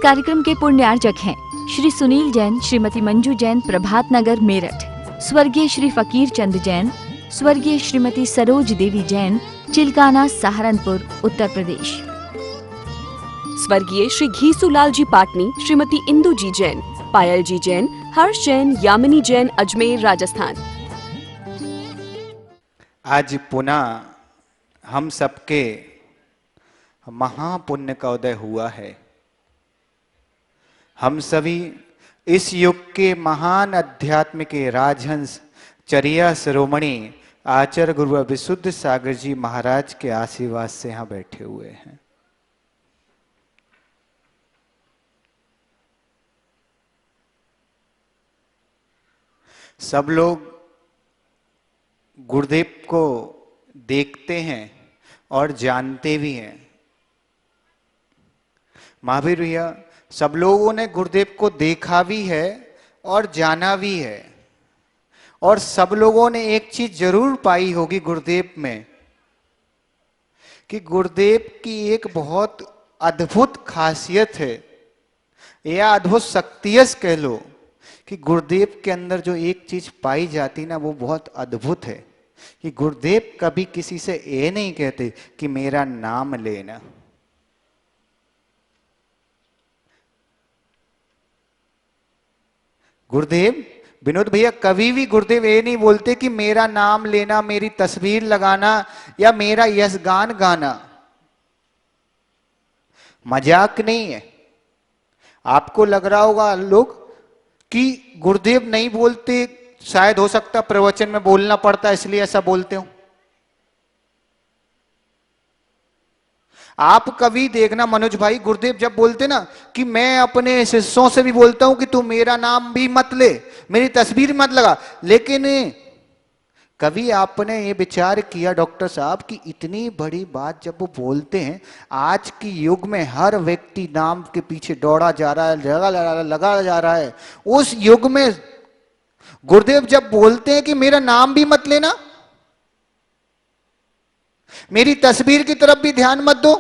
कार्यक्रम के पुण्यार्चक हैं श्री सुनील जैन, श्रीमती मंजू जैन, प्रभात नगर मेरठ। स्वर्गीय श्री फकीर चंद जैन, स्वर्गीय श्रीमती सरोज देवी जैन, चिलकाना, सहारनपुर, उत्तर प्रदेश। स्वर्गीय श्री घीसूलाल जी पाटनी, श्रीमती इंदू जी जैन, पायल जी जैन, हर्ष जैन, यामिनी जैन, अजमेर, राजस्थान। आज पुनः हम सबके महापुण्य का उदय हुआ है। हम सभी इस युग के महान अध्यात्म के राजहंस चर्या शिरोमणि आचार्य गुरु विशुद्ध सागर जी महाराज के आशीर्वाद से यहाँ बैठे हुए हैं। सब लोग गुरुदेव को देखते हैं और जानते भी हैं। महावीर भैया, सब लोगों ने गुरुदेव को देखा भी है और जाना भी है, और सब लोगों ने एक चीज जरूर पाई होगी गुरुदेव में, कि गुरुदेव की एक बहुत अद्भुत खासियत है या अद्भुत शक्तियस कह लो, कि गुरुदेव के अंदर जो एक चीज पाई जाती ना, वो बहुत अद्भुत है। कि गुरुदेव कभी किसी से ये नहीं कहते कि मेरा नाम लेना। गुरुदेव, विनोद भैया, कभी भी गुरुदेव ये नहीं बोलते कि मेरा नाम लेना, मेरी तस्वीर लगाना या मेरा यश गान गाना। मजाक नहीं है। आपको लग रहा होगा लोग कि गुरुदेव नहीं बोलते, शायद हो सकता प्रवचन में बोलना पड़ता है इसलिए ऐसा बोलते हो। आप कभी देखना मनोज भाई, गुरुदेव जब बोलते ना कि मैं अपने शिष्यों से भी बोलता हूं कि तू मेरा नाम भी मत ले, मेरी तस्वीर मत लगा, लेकिन कभी आपने ये विचार किया डॉक्टर साहब कि इतनी बड़ी बात जब वो बोलते हैं, आज की युग में हर व्यक्ति नाम के पीछे दौड़ा जा रहा है, लगा जा रहा है, उस युग में गुरुदेव जब बोलते हैं कि मेरा नाम भी मत लेना, मेरी तस्वीर की तरफ भी ध्यान मत दो।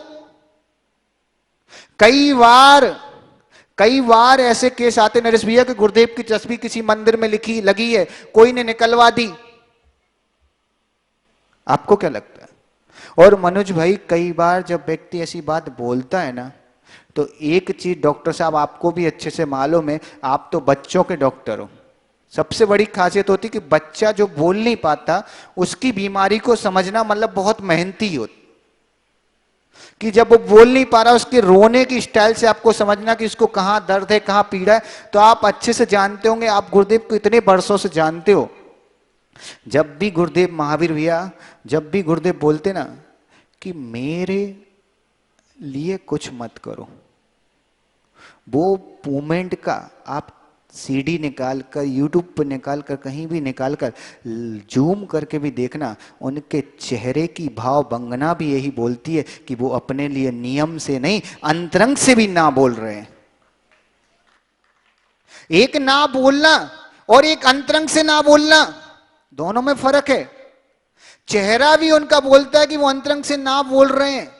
कई बार ऐसे केस आते नरेश भैया कि गुरुदेव की तस्वीर किसी मंदिर में लगी है, कोई ने निकलवा दी। आपको क्या लगता है? और मनोज भाई, कई बार जब व्यक्ति ऐसी बात बोलता है ना, तो एक चीज डॉक्टर साहब आपको भी अच्छे से मालूम है, आप तो बच्चों के डॉक्टर हो। सबसे बड़ी खासियत होती कि बच्चा जो बोल नहीं पाता, उसकी बीमारी को समझना मतलब बहुत मेहनती होती, कि जब वो बोल नहीं पा रहा, उसके रोने की स्टाइल से आपको समझना कि इसको कहां दर्द है, कहां पीड़ा है। तो आप अच्छे से जानते होंगे, आप गुरुदेव को इतने वर्षों से जानते हो। जब भी गुरुदेव, महावीर भैया, जब भी गुरुदेव बोलते ना कि मेरे लिए कुछ मत करो, वो मोमेंट का आप सीडी निकाल कर, यूट्यूब पर निकाल कर, कहीं भी निकाल कर जूम करके भी देखना, उनके चेहरे की भाव भंगना भी यही बोलती है कि वो अपने लिए नियम से नहीं, अंतरंग से भी ना बोल रहे हैं। एक ना बोलना और एक अंतरंग से ना बोलना, दोनों में फर्क है। चेहरा भी उनका बोलता है कि वो अंतरंग से ना बोल रहे हैं।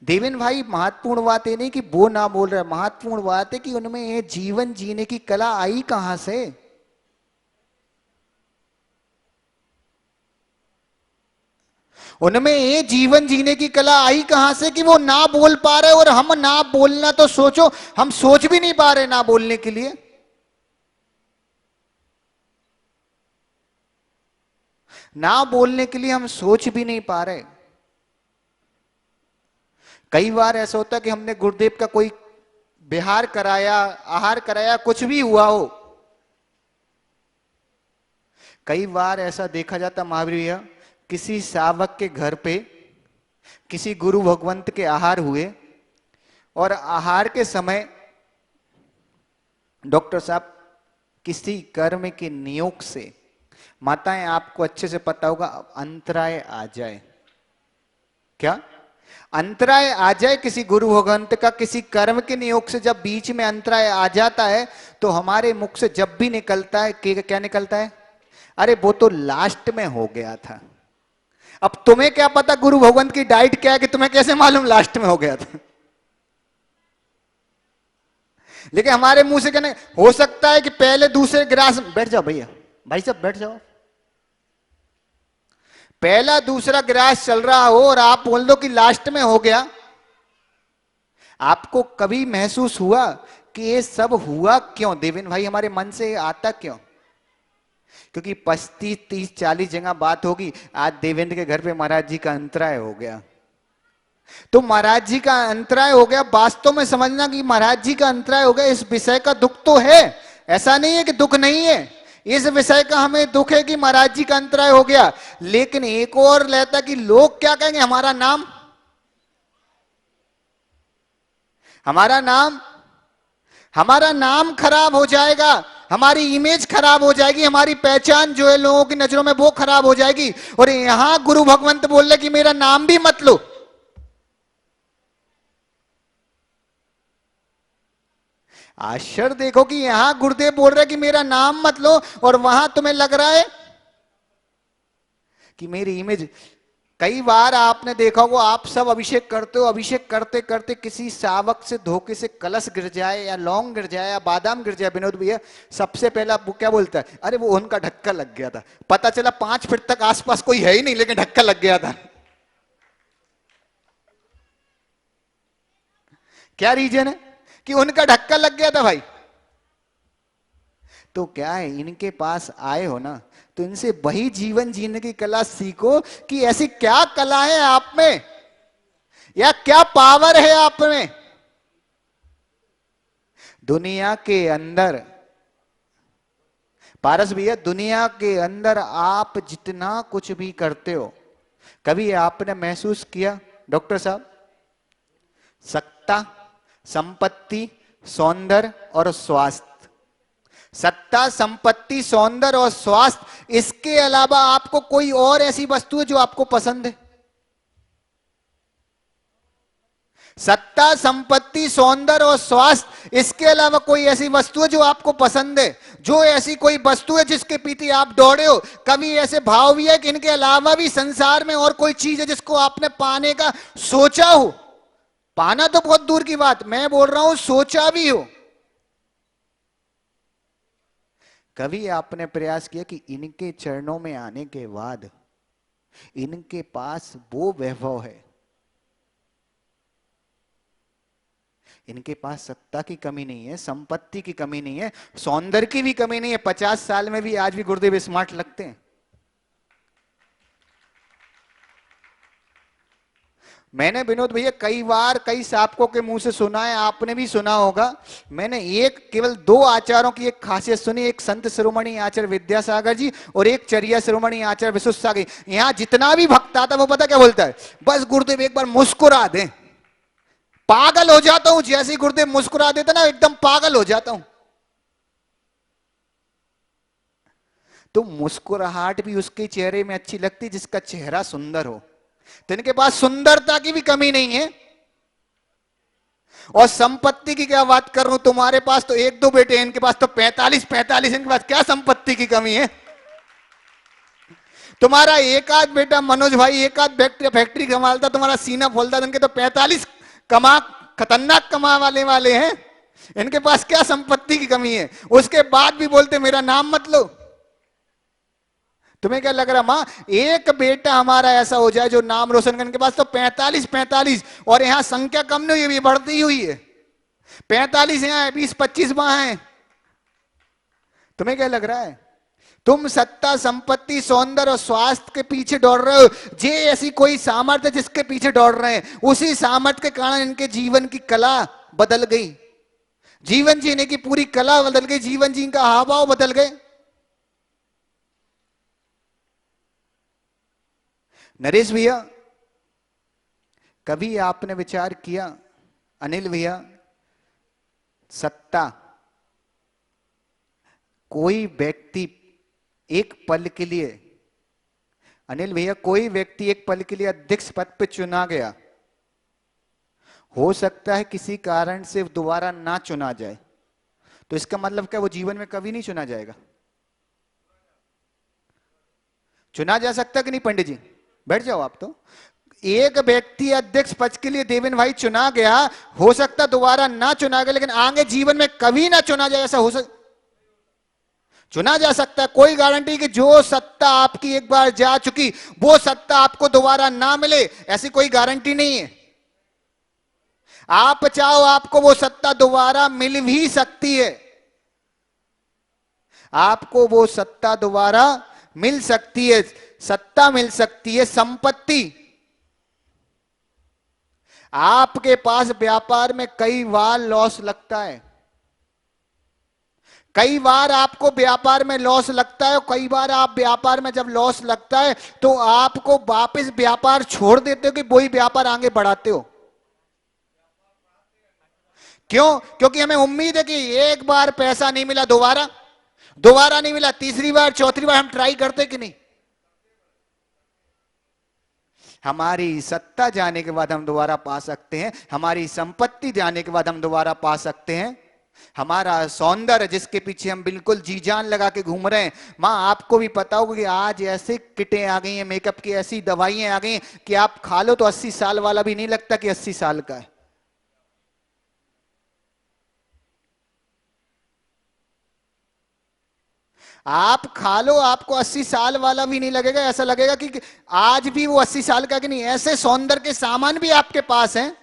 देवेन भाई, महत्वपूर्ण बात ये नहीं कि वो ना बोल रहे, महत्वपूर्ण बात है कि उनमें ये जीवन जीने की कला आई कहां से। उनमें ये जीवन जीने की कला आई कहां से कि वो ना बोल पा रहे, और हम ना बोलना तो सोचो, हम सोच भी नहीं पा रहे ना बोलने के लिए। ना बोलने के लिए हम सोच भी नहीं पा रहे। कई बार ऐसा होता है कि हमने गुरुदेव का कोई विहार कराया, आहार कराया, कुछ भी हुआ हो। कई बार ऐसा देखा जाता महावीर भैया, किसी सावक के घर पे किसी गुरु भगवंत के आहार हुए, और आहार के समय डॉक्टर साहब किसी कर्म के नियोग से, माताएं आपको अच्छे से पता होगा, अंतराय आ जाए। क्या अंतराय आ जाए? किसी गुरु भगवंत का किसी कर्म के नियोग से जब बीच में अंतराय आ जाता है, तो हमारे मुख से जब भी निकलता है, क्या निकलता है? अरे वो तो लास्ट में हो गया था। अब तुम्हें क्या पता गुरु भगवंत की डाइट क्या है, कि तुम्हें कैसे मालूम लास्ट में हो गया था? लेकिन हमारे मुंह से कहने हो सकता है कि पहले दूसरे गिलास, बैठ जाओ भैया, भाई साहब बैठ जाओ, पहला दूसरा गिलास चल रहा हो और आप बोल दो कि लास्ट में हो गया। आपको कभी महसूस हुआ कि ये सब हुआ क्यों? देवेंद्र भाई, हमारे मन से आता क्यों? क्योंकि 25 30 40 जगह बात होगी, आज देवेंद्र के घर पे महाराज जी का अंतराय हो गया। तो महाराज जी का अंतराय हो गया, वास्तव में समझना कि महाराज जी का अंतराय हो गया, इस विषय का दुख तो है, ऐसा नहीं है कि दुख नहीं है। इस विषय का हमें दुख है कि महाराज जी का अंतराय हो गया, लेकिन एक और रहता कि लोग क्या कहेंगे, हमारा नाम खराब हो जाएगा, हमारी इमेज खराब हो जाएगी, हमारी पहचान जो है लोगों की नजरों में वो खराब हो जाएगी। और यहां गुरु भगवंत बोल रहे कि मेरा नाम भी मत लो। आश्चर्य देखो कि यहां गुरुदेव बोल रहे कि मेरा नाम मत लो, और वहां तुम्हें लग रहा है कि मेरी इमेज। कई बार आपने देखा होगा, आप सब अभिषेक करते हो, अभिषेक करते करते किसी सावक से धोखे से कलश गिर जाए या लौंग गिर जाए या बादाम गिर जाए, विनोद भैया सबसे पहला वो क्या बोलता है, अरे वो उनका ढक्का लग गया था। पता चला 5 फीट तक आसपास कोई है ही नहीं, लेकिन ढक्का लग गया था। क्या रीजन है? कि उनका ढक्का लग गया था भाई। तो क्या है, इनके पास आए हो ना, तो इनसे वही जीवन जीने की कला सीखो कि ऐसी क्या कला है आप में, या क्या पावर है आप में। दुनिया के अंदर पारस भैया, दुनिया के अंदर आप जितना कुछ भी करते हो, कभी आपने महसूस किया डॉक्टर साहब, सत्ता, संपत्ति, सौंदर्य और स्वास्थ्य, सत्ता, संपत्ति, सौंदर्य और स्वास्थ्य, इसके अलावा आपको कोई और ऐसी वस्तु है जो आपको पसंद है? सत्ता, संपत्ति, सौंदर्य और स्वास्थ्य, इसके अलावा कोई ऐसी वस्तु है जो आपको पसंद है? जो ऐसी कोई वस्तु है जिसके पीछे आप दौड़े हो? कभी ऐसे भाव भी है कि इनके अलावा भी संसार में और कोई चीज है जिसको आपने पाने का सोचा हो? पाना तो बहुत दूर की बात, मैं बोल रहा हूं सोचा भी हो। कभी आपने प्रयास किया कि इनके चरणों में आने के बाद इनके पास वो वैभव है, इनके पास सत्ता की कमी नहीं है, संपत्ति की कमी नहीं है, सौंदर्य की भी कमी नहीं है, 50 साल में भी आज भी गुरुदेव स्मार्ट लगते हैं। मैंने विनोद भैया कई बार कई साधकों के मुंह से सुना है, आपने भी सुना होगा। मैंने केवल 2 आचार्यों की एक खासियत सुनी, एक संत शिरोमणि आचार्य विद्यासागर जी और एक चर्या शिरोमणि आचार्य विशुद्ध सागर। यहां जितना भी भक्त आता वो पता क्या बोलता है, बस गुरुदेव एक बार मुस्कुरा दें, पागल हो जाता हूं। जैसे ही गुरुदेव मुस्कुरा देते ना, एकदम पागल हो जाता हूं। तो मुस्कुराहट भी उसके चेहरे में अच्छी लगती जिसका चेहरा सुंदर हो। तो इनके पास सुंदरता की भी कमी नहीं है। और संपत्ति की क्या बात कर रहा हूं, तुम्हारे पास तो 1-2 बेटे हैं, इनके पास तो 45, इनके पास क्या संपत्ति की कमी है? तुम्हारा एक आध बेटा मनोज भाई एक आध फैक्ट्री संभालता, तुम्हारा सीना खोलता, इनके तो 45 खतरनाक कमा वाले हैं। इनके पास क्या संपत्ति की कमी है? उसके बाद भी बोलते मेरा नाम मत लो। तुम्हें क्या लग रहा मां, एक बेटा हमारा ऐसा हो जाए जो नाम रोशन करने के पास तो 45, और यहां संख्या कम नहीं हुई, बढ़ती हुई है। 45 यहां है, 20-25 वहां है। तुम्हें क्या लग रहा है? तुम सत्ता, संपत्ति, सौंदर्य और स्वास्थ्य के पीछे दौड़ रहे हो। जे ऐसी कोई सामर्थ्य जिसके पीछे दौड़ रहे हैं, उसी सामर्थ्य के कारण इनके जीवन की कला बदल गई, जीवन जीने की पूरी कला बदल गई, जीवन जीने का हाव भाव बदल गए। नरेश भैया, कभी आपने विचार किया, अनिल भैया, सत्ता, कोई व्यक्ति एक पल के लिए, अनिल भैया कोई व्यक्ति एक पल के लिए अध्यक्ष पद पे चुना गया, हो सकता है किसी कारण से दोबारा ना चुना जाए, तो इसका मतलब क्या वो जीवन में कभी नहीं चुना जाएगा? चुना जा सकता कि नहीं? पंडित जी बैठ जाओ आप। तो एक व्यक्ति अध्यक्ष पद के लिए देवेंद्र भाई चुना गया, हो सकता दोबारा ना चुना गया, लेकिन आगे जीवन में कभी ना चुना जाए ऐसा चुना जा सकता है। कोई गारंटी कि जो सत्ता आपकी एक बार जा चुकी वो सत्ता आपको दोबारा ना मिले, ऐसी कोई गारंटी नहीं है। आप चाहो आपको वो सत्ता दोबारा मिल भी सकती है, आपको वो सत्ता दोबारा मिल सकती है, सत्ता मिल सकती है, संपत्ति। आपके पास व्यापार में कई बार लॉस लगता है, कई बार आपको व्यापार में लॉस लगता है, कई बार आप व्यापार में जब लॉस लगता है तो आपको वापस व्यापार छोड़ देते हो कि वही व्यापार आगे बढ़ाते हो। क्यों? क्योंकि हमें उम्मीद है कि एक बार पैसा नहीं मिला, दोबारा नहीं मिला, तीसरी बार चौथी बार हम ट्राई करते कि नहीं। हमारी सत्ता जाने के बाद हम दोबारा पा सकते हैं, हमारी संपत्ति जाने के बाद हम दोबारा पा सकते हैं, हमारा सौंदर्य जिसके पीछे हम बिल्कुल जी जान लगा के घूम रहे हैं। मां आपको भी पता होगा कि आज ऐसे किटें आ गई हैं, मेकअप की ऐसी दवाइयां आ गई हैं कि आप खा लो तो 80 साल वाला भी नहीं लगता कि 80 साल का है। आप खा लो आपको 80 साल वाला भी नहीं लगेगा, ऐसा लगेगा कि आज भी वो 80 साल का कि नहीं। ऐसे सौंदर्य के सामान भी आपके पास हैं।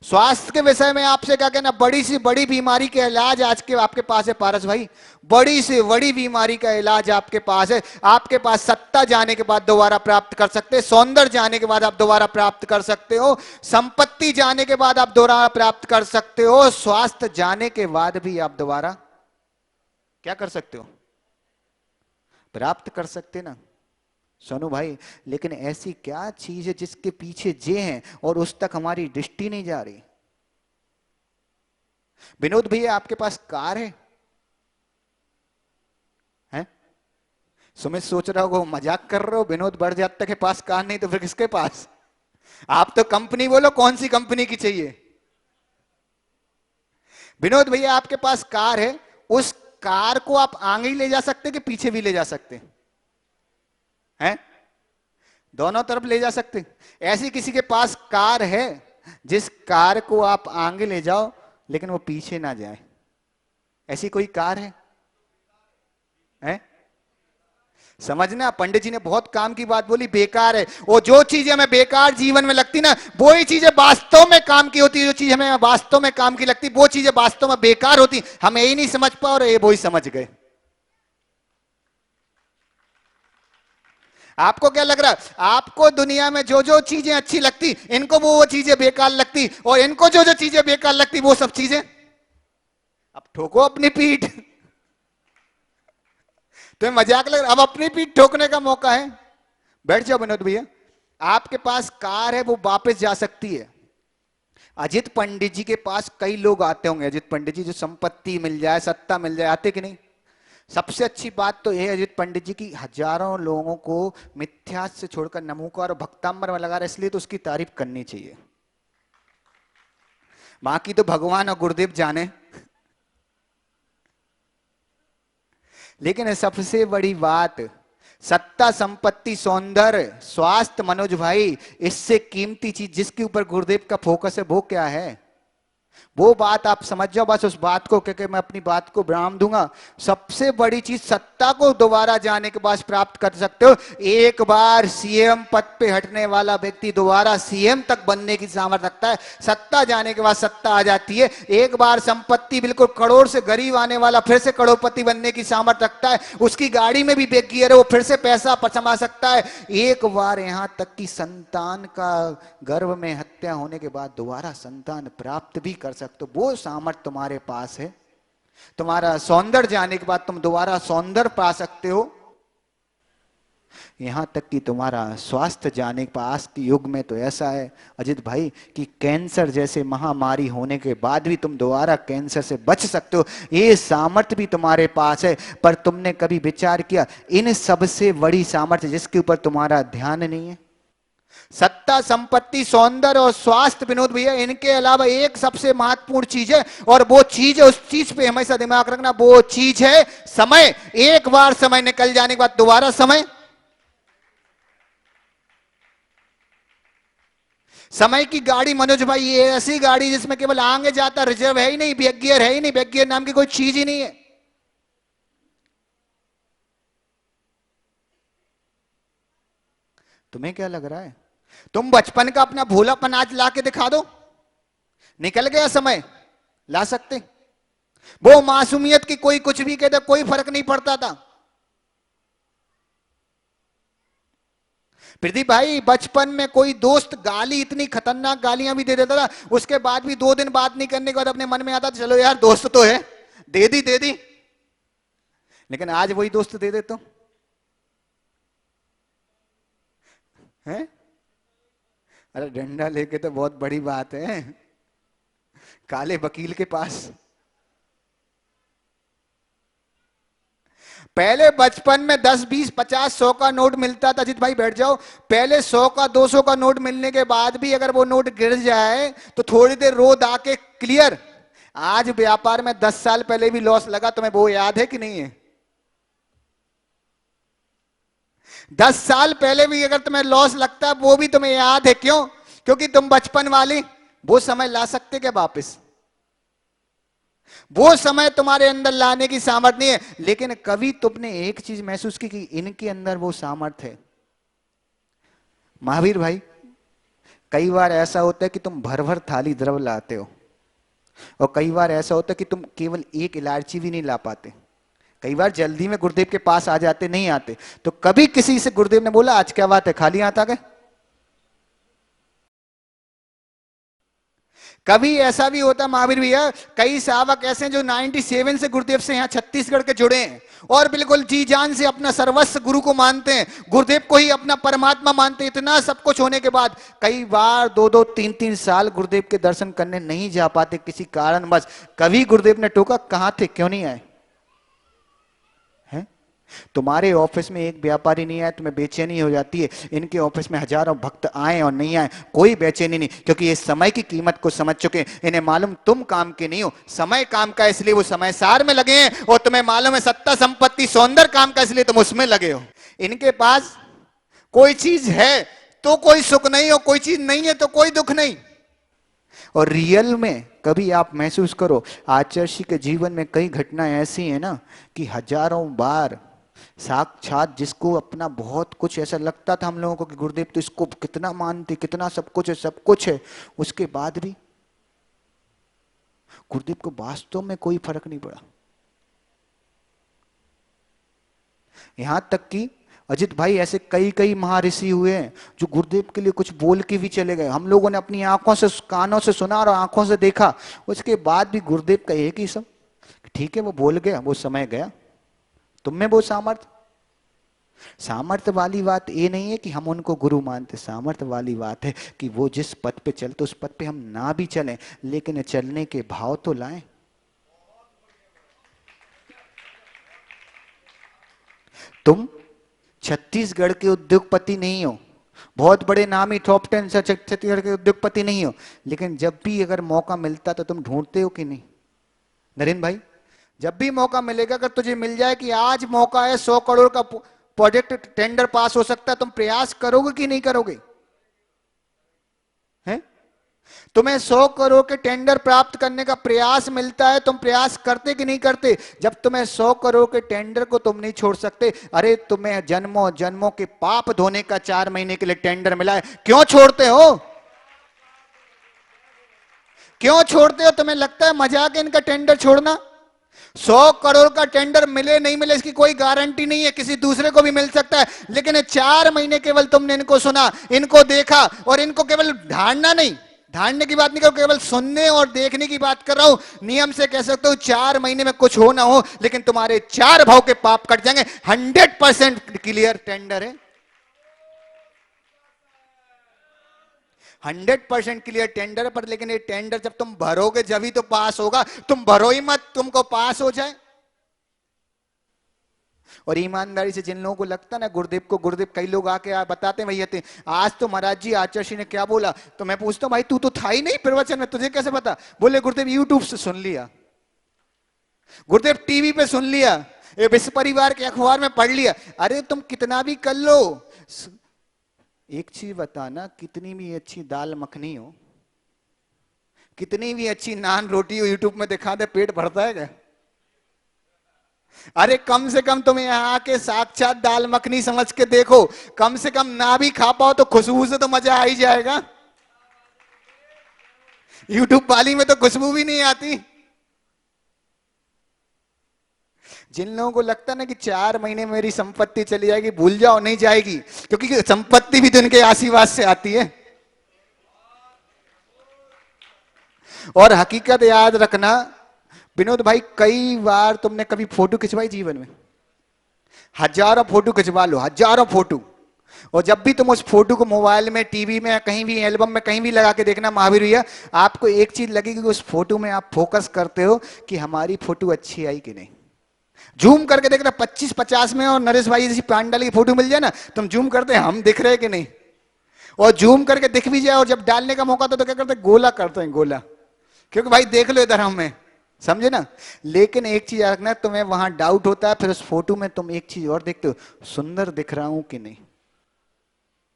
स्वास्थ्य के विषय में आपसे क्या कहना, बड़ी सी बड़ी बीमारी का इलाज आज के आपके पास है पारस भाई, बड़ी से बड़ी बीमारी का इलाज आपके पास है। आपके पास सत्ता जाने के बाद दोबारा प्राप्त कर सकते हैं, सौंदर्य जाने के बाद आप दोबारा प्राप्त कर सकते हो, संपत्ति जाने के बाद आप दोबारा प्राप्त कर सकते हो, स्वास्थ्य जाने के बाद भी आप दोबारा क्या कर सकते हो, प्राप्त कर सकते ना सोनू भाई। लेकिन ऐसी क्या चीज है जिसके पीछे जे हैं और उस तक हमारी दृष्टि नहीं जा रही। विनोद भैया आपके पास कार है? सुमित सोच रहा हो मजाक कर रहे हो, विनोद बढ़ जाता के पास कार नहीं तो फिर किसके पास? आप तो कंपनी बोलो, कौन सी कंपनी की चाहिए? विनोद भैया आपके पास कार है, उस कार को आप आगे ही ले जा सकते कि पीछे भी ले जा सकते हैं? दोनों तरफ ले जा सकते। ऐसी किसी के पास कार है जिस कार को आप आगे ले जाओ लेकिन वो पीछे ना जाए? ऐसी कोई कार है? समझना, पंडित जी ने बहुत काम की बात बोली, बेकार है। वो जो चीजें हमें बेकार जीवन में लगती ना, वो ही चीजें वास्तव में काम की होती है। जो चीज हमें वास्तव में काम की लगती, वो चीजें वास्तव में बेकार होती, हम यही नहीं समझ पा और ये वो ही समझ गए। आपको क्या लग रहा है? आपको दुनिया में जो जो चीजें अच्छी लगती, इनको वो चीजें बेकार लगती, और इनको जो जो चीजें बेकार लगती वो सब चीजें। अब ठोको अपनी पीठ। तो मजाक लग रहा, अब अपनी पीठ ठोकने का मौका है। बैठ जाओ विनोद भैया, आपके पास कार है, वो वापस जा सकती है। अजित पंडित जी के पास कई लोग आते होंगे, अजित पंडित जी जो संपत्ति मिल जाए, सत्ता मिल जाए, आते कि नहीं? सबसे अच्छी बात तो यह है अजित पंडित जी की हजारों लोगों को मिथ्यास से छोड़कर नमूकार और भक्तांबर में लगा रहा है, इसलिए तो उसकी तारीफ करनी चाहिए। बाकी तो भगवान और गुरुदेव जाने। लेकिन सबसे बड़ी बात, सत्ता, संपत्ति, सौंदर्य, स्वास्थ्य, मनोज भाई, इससे कीमती चीज जिसके ऊपर गुरुदेव का फोकस है वो क्या है? वो बात आप समझ जाओ, बस उस बात को, क्योंकि मैं अपनी बात को विराम दूंगा। सबसे बड़ी चीज, सत्ता को दोबारा जाने के बाद प्राप्त कर सकते हो। एक बार सीएम पद पे हटने वाला व्यक्ति दोबारा सीएम तक बनने की सामर्थ्य रखता है। सत्ता जाने के बाद सत्ता आ जाती है। एक बार संपत्ति, बिल्कुल करोड़ से गरीब आने वाला फिर से करोड़पति बनने की सामर्थ्य रखता है। उसकी गाड़ी में भी ब्रेक गियर है, वो फिर से पैसा कमा सकता है। एक बार यहां तक कि संतान का गर्भ में हत्या होने के बाद दोबारा संतान प्राप्त भी कर सकते हो। वो सामर्थ्य तुम्हारे पास है। तुम्हारा सौंदर्य जाने के बाद तुम दोबारा सौंदर्य पा सकते हो। यहां तक कि तुम्हारा स्वास्थ्य जाने के पास के युग में तो ऐसा है अजित भाई कि कैंसर जैसे महामारी होने के बाद भी तुम दोबारा कैंसर से बच सकते हो। ये सामर्थ्य भी तुम्हारे पास है। पर तुमने कभी विचार किया, इन सबसे बड़ी सामर्थ्य जिसके ऊपर तुम्हारा ध्यान नहीं है? सत्ता, संपत्ति, सौंदर्य और स्वास्थ्य विनोद भैया, इनके अलावा एक सबसे महत्वपूर्ण चीज है, और वो चीज है, उस चीज पे हमेशा दिमाग रखना, वो चीज है समय। एक बार समय निकल जाने के बाद दोबारा समय समय की गाड़ी मनोज भाई ये ऐसी गाड़ी जिसमें केवल आगे जाता, रिजर्व है ही नहीं, बैक गियर है ही नहीं, बैक गियर नाम की कोई चीज ही नहीं है। तुम्हें क्या लग रहा है? तुम बचपन का अपना भोलापन आज ला के दिखा दो, निकल गया समय, ला सकते? वो मासूमियत की कोई कुछ भी कहता, कोई फर्क नहीं पड़ता था। प्रदीप भाई बचपन में कोई दोस्त गाली, इतनी खतरनाक गालियां भी दे देता था, उसके बाद भी 2 दिन बात नहीं करने के बाद अपने मन में आता चलो यार दोस्त तो है, दे दी दे दी। लेकिन आज वही दोस्त दे दे तो है? अरे डंडा लेके तो बहुत बड़ी बात है, काले वकील के पास। पहले बचपन में 10, 20, 50, 100 का नोट मिलता था। अजीत भाई बैठ जाओ। पहले 100 का 200 का नोट मिलने के बाद भी अगर वो नोट गिर जाए तो थोड़ी देर रो दा के क्लियर। आज व्यापार में 10 साल पहले भी लॉस लगा, तुम्हें वो याद है कि नहीं है? 10 साल पहले भी अगर तुम्हें लॉस लगता है वो भी तुम्हें याद है। क्यों? क्योंकि तुम बचपन वाले वो समय ला सकते क्या वापस? वो समय तुम्हारे अंदर लाने की सामर्थ्य नहीं है। लेकिन कभी तुमने एक चीज महसूस की कि इनके अंदर वो सामर्थ्य है। महावीर भाई कई बार ऐसा होता है कि तुम भर भर थाली द्रव लाते हो, और कई बार ऐसा होता है कि तुम केवल एक इलायची भी नहीं ला पाते। कई बार जल्दी में गुरुदेव के पास आ जाते, नहीं आते। तो कभी किसी से गुरुदेव ने बोला आज क्या बात है, खाली हाथ आ गए? कभी ऐसा भी होता महावीर भैया, कई सावक ऐसे हैं जो 97 से गुरुदेव से यहाँ छत्तीसगढ़ के जुड़े हैं और बिल्कुल जी जान से अपना सर्वस्व गुरु को मानते हैं, गुरुदेव को ही अपना परमात्मा मानते हैं। इतना सब कुछ होने के बाद कई बार 2-2, 3-3 साल गुरुदेव के दर्शन करने नहीं जा पाते किसी कारणवश। कभी गुरुदेव ने टोका कहां थे, क्यों नहीं आए? तुम्हारे ऑफिस में एक व्यापारी नहीं आए तुम्हें बेचैनी हो जाती है, इनके ऑफिस में हजारों भक्त आए और नहीं आए कोई बेचैनी नहीं, क्योंकि ये समय की कीमत को समझ चुके हैं। इन्हें मालूम तुम काम के नहीं हो, समय काम का, इसलिए वो समय सार में लगे हैं। और तुम्हें मालूम है सत्ता संपत्ति सौंदर्य काम का, इसलिए तुम उसमें लगे हो। इनके पास कोई चीज है तो कोई सुख नहीं, हो कोई चीज नहीं है तो कोई दुख नहीं। और रियल में कभी आप महसूस करो, आचार्य के जीवन में कई घटनाएं ऐसी हैं ना कि हजारों बार साक्षात जिसको अपना बहुत कुछ ऐसा लगता था हम लोगों को कि गुरुदेव तो इसको कितना मानते, कितना सब कुछ है, सब कुछ है, उसके बाद भी गुरुदेव को वास्तव में कोई फर्क नहीं पड़ा। यहां तक कि अजित भाई ऐसे कई कई महर्षि हुए हैं जो गुरुदेव के लिए कुछ बोल के भी चले गए। हम लोगों ने अपनी आंखों से, कानों से सुना और आंखों से देखा, उसके बाद भी गुरुदेव का एक ही सब, ठीक है वो बोल गया, वो समय गया। तुम में वो सामर्थ्य वाली बात ये नहीं है कि हम उनको गुरु मानते, सामर्थ्य वाली बात है कि वो जिस पथ पे चलते उस पथ पे हम ना भी चलें लेकिन चलने के भाव तो लाएं। तुम छत्तीसगढ़ के उद्योगपति नहीं हो, बहुत बड़े नामी टॉप 10 छत्तीसगढ़ के उद्योगपति नहीं हो, लेकिन जब भी अगर मौका मिलता तो तुम ढूंढते हो कि नहीं? नरेंद्र भाई जब भी मौका मिलेगा, अगर तुझे मिल जाए कि आज मौका है 100 करोड़ का प्रोजेक्ट टेंडर पास हो सकता है, तुम प्रयास करोगे कि नहीं करोगे? हैं? तुम्हें 100 करोड़ के टेंडर प्राप्त करने का प्रयास मिलता है, तुम प्रयास करते कि नहीं करते? जब तुम्हें 100 करोड़ के टेंडर को तुम नहीं छोड़ सकते, अरे तुम्हें जन्मों जन्मों के पाप धोने का 4 महीने के लिए टेंडर मिला है, क्यों छोड़ते हो? क्यों छोड़ते हो? तुम्हें लगता है मजाक है इनका टेंडर छोड़ना? 100 करोड़ का टेंडर मिले नहीं मिले इसकी कोई गारंटी नहीं है, किसी दूसरे को भी मिल सकता है। लेकिन 4 महीने केवल तुमने इनको सुना, इनको देखा, और इनको केवल ढांढना नहीं, ढांढने की बात नहीं कर, केवल सुनने और देखने की बात कर रहा हूं। नियम से कह सकते हो 4 महीने में कुछ हो ना हो, लेकिन तुम्हारे 4 भाव के पाप कट जाएंगे। 100% क्लियर टेंडर है, 100% क्लियर टेंडर पर। लेकिन ये टेंडर जब तुम भरोगे जब ही तो पास होगा, तुम भरो ही मत तुमको पास हो जाए। और ईमानदारी से जिन लोगों को लगता ना गुरुदेव को, गुरुदेव कई लोग आके बताते हैं भैया आज तो महाराज जी आचार्य ने क्या बोला, तो मैं पूछता हूं भाई तू तो था ही नहीं प्रवचन में, तुझे कैसे पता? बोले गुरुदेव यूट्यूब से सुन लिया, गुरुदेव टीवी पे सुन लिया, विश्व परिवार के अखबार में पढ़ लिया। अरे तुम कितना भी कर लो, एक चीज बताना, कितनी भी अच्छी दाल मखनी हो, कितनी भी अच्छी नान रोटी हो, यूट्यूब में दिखा दे, पेट भरता है क्या? अरे कम से कम तुम यहाँ आके साक्षात दाल मखनी समझ के देखो, कम से कम ना भी खा पाओ तो खुशबू से तो मजा आ ही जाएगा। यूट्यूब वाली में तो खुशबू भी नहीं आती। जिन लोगों को लगता ना कि 4 महीने में मेरी संपत्ति चली जाएगी, भूल जाओ, नहीं जाएगी, क्योंकि संपत्ति भी तो इनके आशीर्वाद से आती है। और हकीकत याद रखना विनोद भाई, कई बार तुमने कभी फोटो खिंचवाई जीवन में? हजारों फोटो खिंचवा लो, हजारों फोटो, और जब भी तुम उस फोटो को मोबाइल में, टीवी में, कहीं भी एल्बम में कहीं भी लगा के देखना महावीर भैया, आपको एक चीज लगेगी कि उस फोटो में आप फोकस करते हो कि हमारी फोटो अच्छी आई कि नहीं। जूम करके देखना 25-50 में, और नरेश भाई जैसी पांडाली की फोटो मिल जाए ना, तुम जूम करते हैं हम दिख रहे कि नहीं, और जूम करके दिख भी जाए और जब डालने का मौका तो क्या करते हैं, गोला करते हैं, गोला, क्योंकि भाई देख लो इधर हमें, समझे ना। लेकिन एक चीज रखना, तुम्हें वहां डाउट होता है, फिर उस फोटो में तुम एक चीज और देखते हो, सुंदर दिख रहा हूं कि नहीं,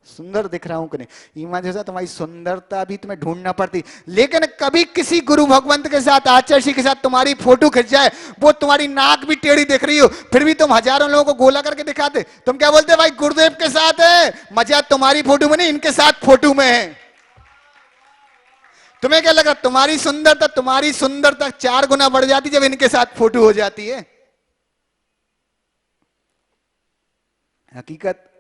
सुंदर दिख रहा हूं कि नहीं। ईमान जैसा तुम्हारी सुंदरता भी तुम्हें ढूंढना पड़ती। लेकिन कभी किसी गुरु भगवंत के साथ, आचार्य के साथ तुम्हारी फोटो खिंच जाए, वो तुम्हारी नाक भी टेढ़ी दिख रही हो, फिर भी तुम हजारों लोगों को गोला करके दिखाते, तुम क्या बोलते, भाई गुरुदेव के साथ है, मजा तुम्हारी फोटो में नहीं, इनके साथ फोटो में है। तुम्हें क्या लगा, तुम्हारी सुंदरता 4 गुना बढ़ जाती जब इनके साथ फोटो हो जाती है। हकीकत,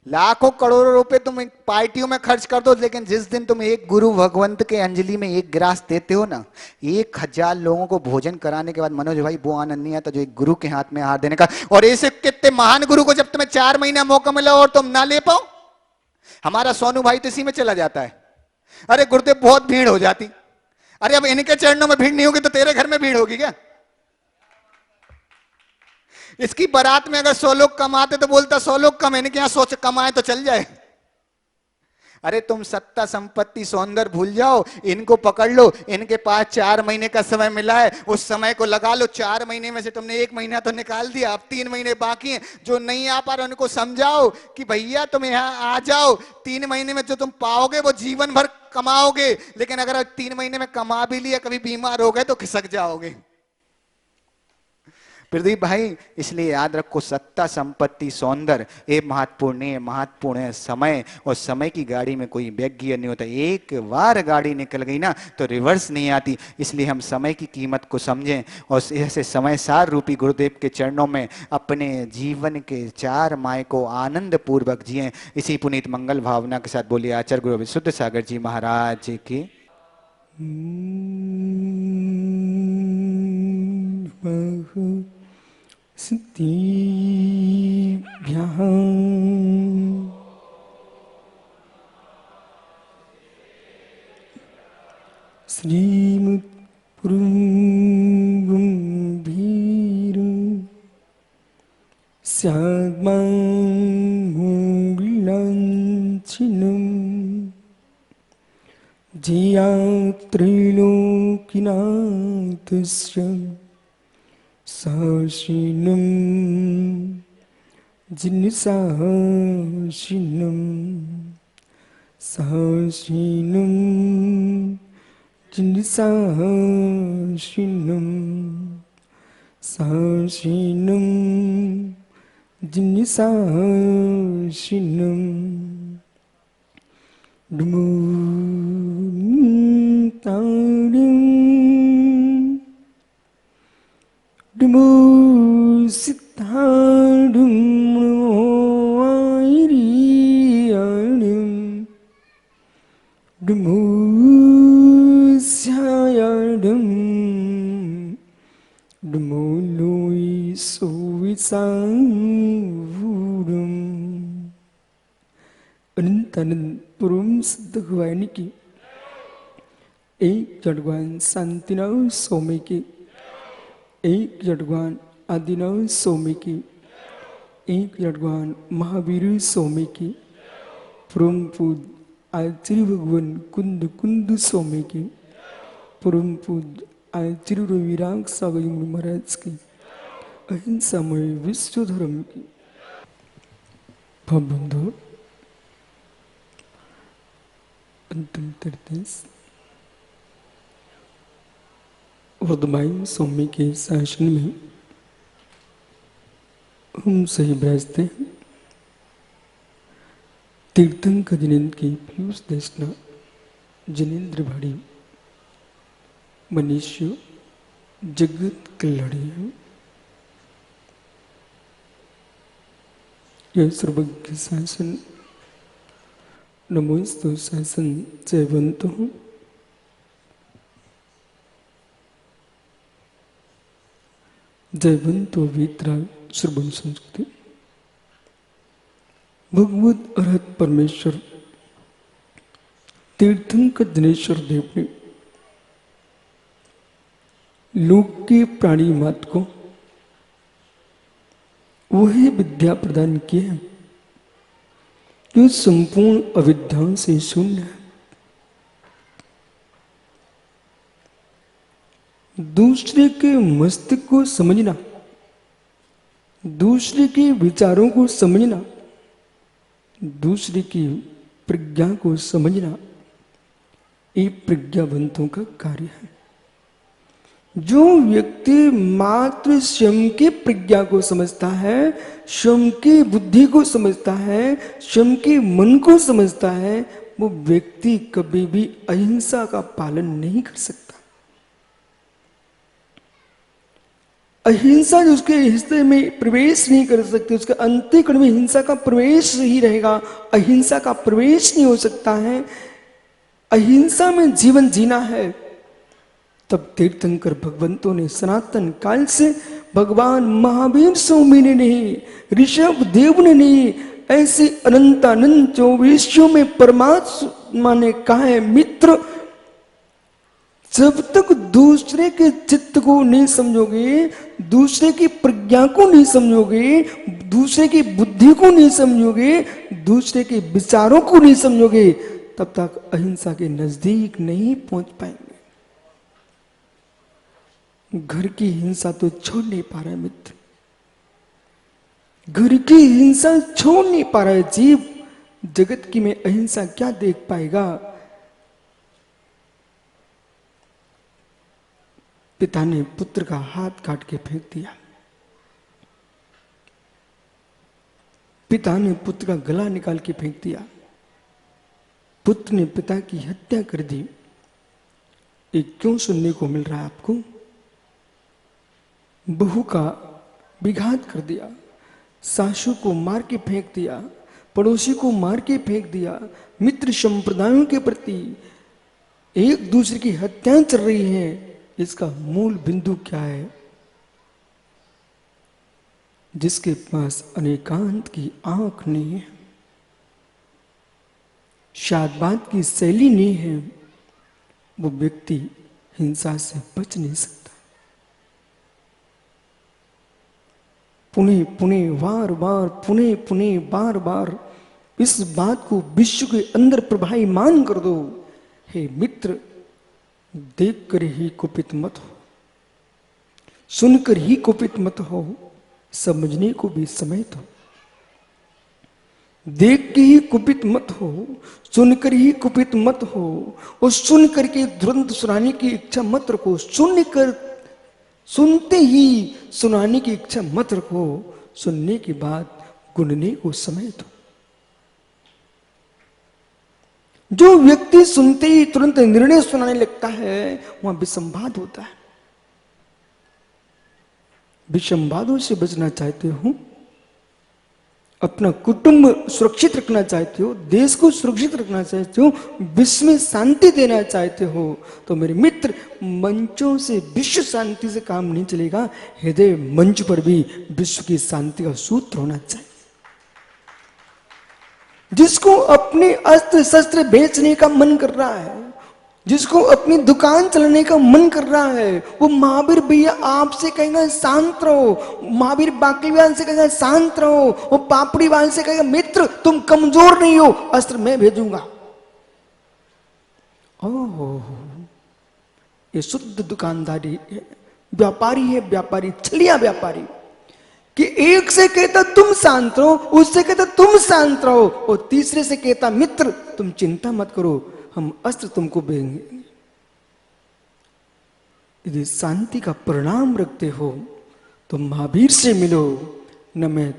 लाखों करोड़ों रुपए तुम पार्टियों में खर्च कर दो, लेकिन जिस दिन तुम एक गुरु भगवंत के अंजलि में एक गिलास देते हो ना, 1000 लोगों को भोजन कराने के बाद, मनोज भाई वो आनंद नहीं आता जो एक गुरु के हाथ में हार देने का। और ऐसे कितने महान गुरु को जब तुम्हें 4 महीना मौका मिला और तुम ना ले पाओ। हमारा सोनू भाई तो इसी में चला जाता है, अरे गुरुदेव बहुत भीड़ हो जाती। अरे अब इनके चरणों में भीड़ नहीं होगी तो तेरे घर में भीड़ होगी क्या? इसकी बारात में अगर 100 लोग कमाते तो बोलता 100 लोग कम, इनके यहां 100 कमाए तो चल जाए। अरे तुम सत्ता संपत्ति सौंदर्य भूल जाओ, इनको पकड़ लो। इनके पास 4 महीने का समय मिला है, उस समय को लगा लो। 4 महीने में से तुमने 1 महीना तो निकाल दिया, अब 3 महीने बाकी हैं। जो नहीं आ पा रहे उनको समझाओ कि भैया तुम यहाँ आ जाओ। 3 महीने में जो तुम पाओगे वो जीवन भर कमाओगे, लेकिन अगर 3 महीने में कमा भी लिया, कभी बीमार हो गए तो खिसक जाओगे। प्रदीप भाई, इसलिए याद रखो, सत्ता संपत्ति सौंदर्य ये महत्वपूर्ण नहीं है, महत्वपूर्ण है समय। और समय की गाड़ी में कोई बैग गियर नहीं होता, एक बार गाड़ी निकल गई ना तो रिवर्स नहीं आती। इसलिए हम समय की कीमत को समझें और ऐसे समय सार रूपी गुरुदेव के चरणों में अपने जीवन के 4 माह को आनंद पूर्वक जिएं। इसी पुनीत मंगल भावना के साथ बोलिए आचार्य गुरु विशुद्ध सागर जी महाराज की। सिद्धिभ्यः श्रीमुत्पुरुगुम्भीर स्याद्माङ्गुलाञ्छिनम् धिया त्रैलोक्यनाथस्य सहस्रिनं जिनसाहस्रिनं सहस्रिनं जिनसाहस्रिनं सहस्रिनं जिनसाहस्रिनं डुमुतारिं डुमु सिद्धाडुं आयरियाडुं डुमु स्यायाडुं डुमु लोई सोविसावुडुं। अनंत अनंत पुरुष सिद्ध भगवान की, एक जड़वान शांतिनाव स्वामी की, एक जड़वान आदिनाव स्वामी की, एक जड़वान महावीर स्वामी की, परम पूज्य आचार्य भगवान कुंद कुंद स्वामी की, परम पूज्य आचार्य रविराग सागर महाराज की, अहिंसामय विश्व धर्म की। बंधु, अंतिम 33 वर्धमान स्वामी के शासन में हम सही बैठते हैं। तीर्थंकर जिनेन्द्र की पीयूष देशना जिनेन्द्र भाड़ी मनुष्य जगत कल्याणी है। यह सर्वज्ञ शासन नमोस्तु शासन जयवंत हूँ। जयवंतो वीतराग श्रवण संस्कृति भगवत अरहत परमेश्वर तीर्थंकर दिनेश्वर देव ने लोक के प्राणी मात्र को वही विद्या प्रदान की है जो संपूर्ण अविद्याओं से शून्य है। दूसरे के मस्तिष्क को समझना, दूसरे के विचारों को समझना, दूसरे की प्रज्ञा को समझना, ये प्रज्ञावंतों का कार्य है। जो व्यक्ति मात्र स्वयं की प्रज्ञा को समझता है, स्वयं की बुद्धि को समझता है, स्वयं के मन को समझता है, वो व्यक्ति कभी भी अहिंसा का पालन नहीं कर सकता। अहिंसा जो उसके हृदय में प्रवेश नहीं कर सकती, उसके अंतःकरण में हिंसा का प्रवेश ही रहेगा, अहिंसा का प्रवेश नहीं हो सकता है। अहिंसा में जीवन जीना है। तब तीर्थंकर भगवंतों ने सनातन काल से भगवान महावीर स्वामी ने नहीं, ऋषभ देव ने नहीं, ऐसे अनंतानंद जो विश्व में परमात्मा ने कहा है मित्र, जब तक दूसरे के चित्त को नहीं समझोगे, दूसरे की प्रज्ञा को नहीं समझोगे, दूसरे की बुद्धि को नहीं समझोगे, दूसरे के विचारों को नहीं समझोगे, तब तक अहिंसा के नजदीक नहीं पहुंच पाएंगे। घर की हिंसा तो छोड़ नहीं पा रहा है मित्र, घर की हिंसा छोड़ नहीं पा रहा है जीव। जगत की में अहिंसा क्या देख पाएगा। पिता ने पुत्र का हाथ काट के फेंक दिया, पिता ने पुत्र का गला निकाल के फेंक दिया, पुत्र ने पिता की हत्या कर दी। ये क्यों सुनने को मिल रहा है आपको। बहू का विघात कर दिया, सासू को मार के फेंक दिया, पड़ोसी को मार के फेंक दिया, मित्र संप्रदायों के प्रति एक दूसरे की हत्याएं चल रही हैं। इसका मूल बिंदु क्या है। जिसके पास अनेकांत की आंख नहीं है, शाद बात की शैली नहीं है, वो व्यक्ति हिंसा से बच नहीं सकता। पुणे पुणे बार बार, पुणे पुणे बार बार इस बात को विश्व के अंदर प्रभायमान कर दो। हे मित्र, देखकर ही कुपित मत हो, सुनकर ही कुपित मत हो, समझने को भी समय दो। देख के ही कुपित मत हो, सुनकर ही कुपित मत हो, और सुन करके तुरंत सुनाने की इच्छा मत रखो। सुनते ही सुनाने की इच्छा मत रखो। सुनने के बाद गुनने को समय दो। जो व्यक्ति सुनते ही तुरंत निर्णय सुनाने लगता है, वहां विसंवाद होता है। विसंवादों से बचना चाहते हो, अपना कुटुंब सुरक्षित रखना चाहते हो, देश को सुरक्षित रखना चाहते हो, विश्व में शांति देना चाहते हो, तो मेरे मित्र, मंचों से विश्व शांति से काम नहीं चलेगा। हृदय मंच पर भी विश्व की शांति का सूत्र होना चाहिए। जिसको अपने अस्त्र शस्त्र बेचने का मन कर रहा है, जिसको अपनी दुकान चलाने का मन कर रहा है, वो महावीर भैया आपसे कहेगा शांत रहो, महावीर बाकलीवाल से कहेगा शांत रहो, वो पापड़ी वाले से कहेगा मित्र तुम कमजोर नहीं हो, अस्त्र मैं भेजूंगा। ओह, ये शुद्ध दुकानदारी है, व्यापारी है, व्यापारी, छलिया व्यापारी, कि एक से कहता तुम शांत रहो, उससे कहता तुम शांत रहो, और तीसरे से कहता मित्र तुम चिंता मत करो, हम अस्त्र तुमको देंगे। यदि शांति का परिणाम रखते हो तो महावीर से मिलो। न मैं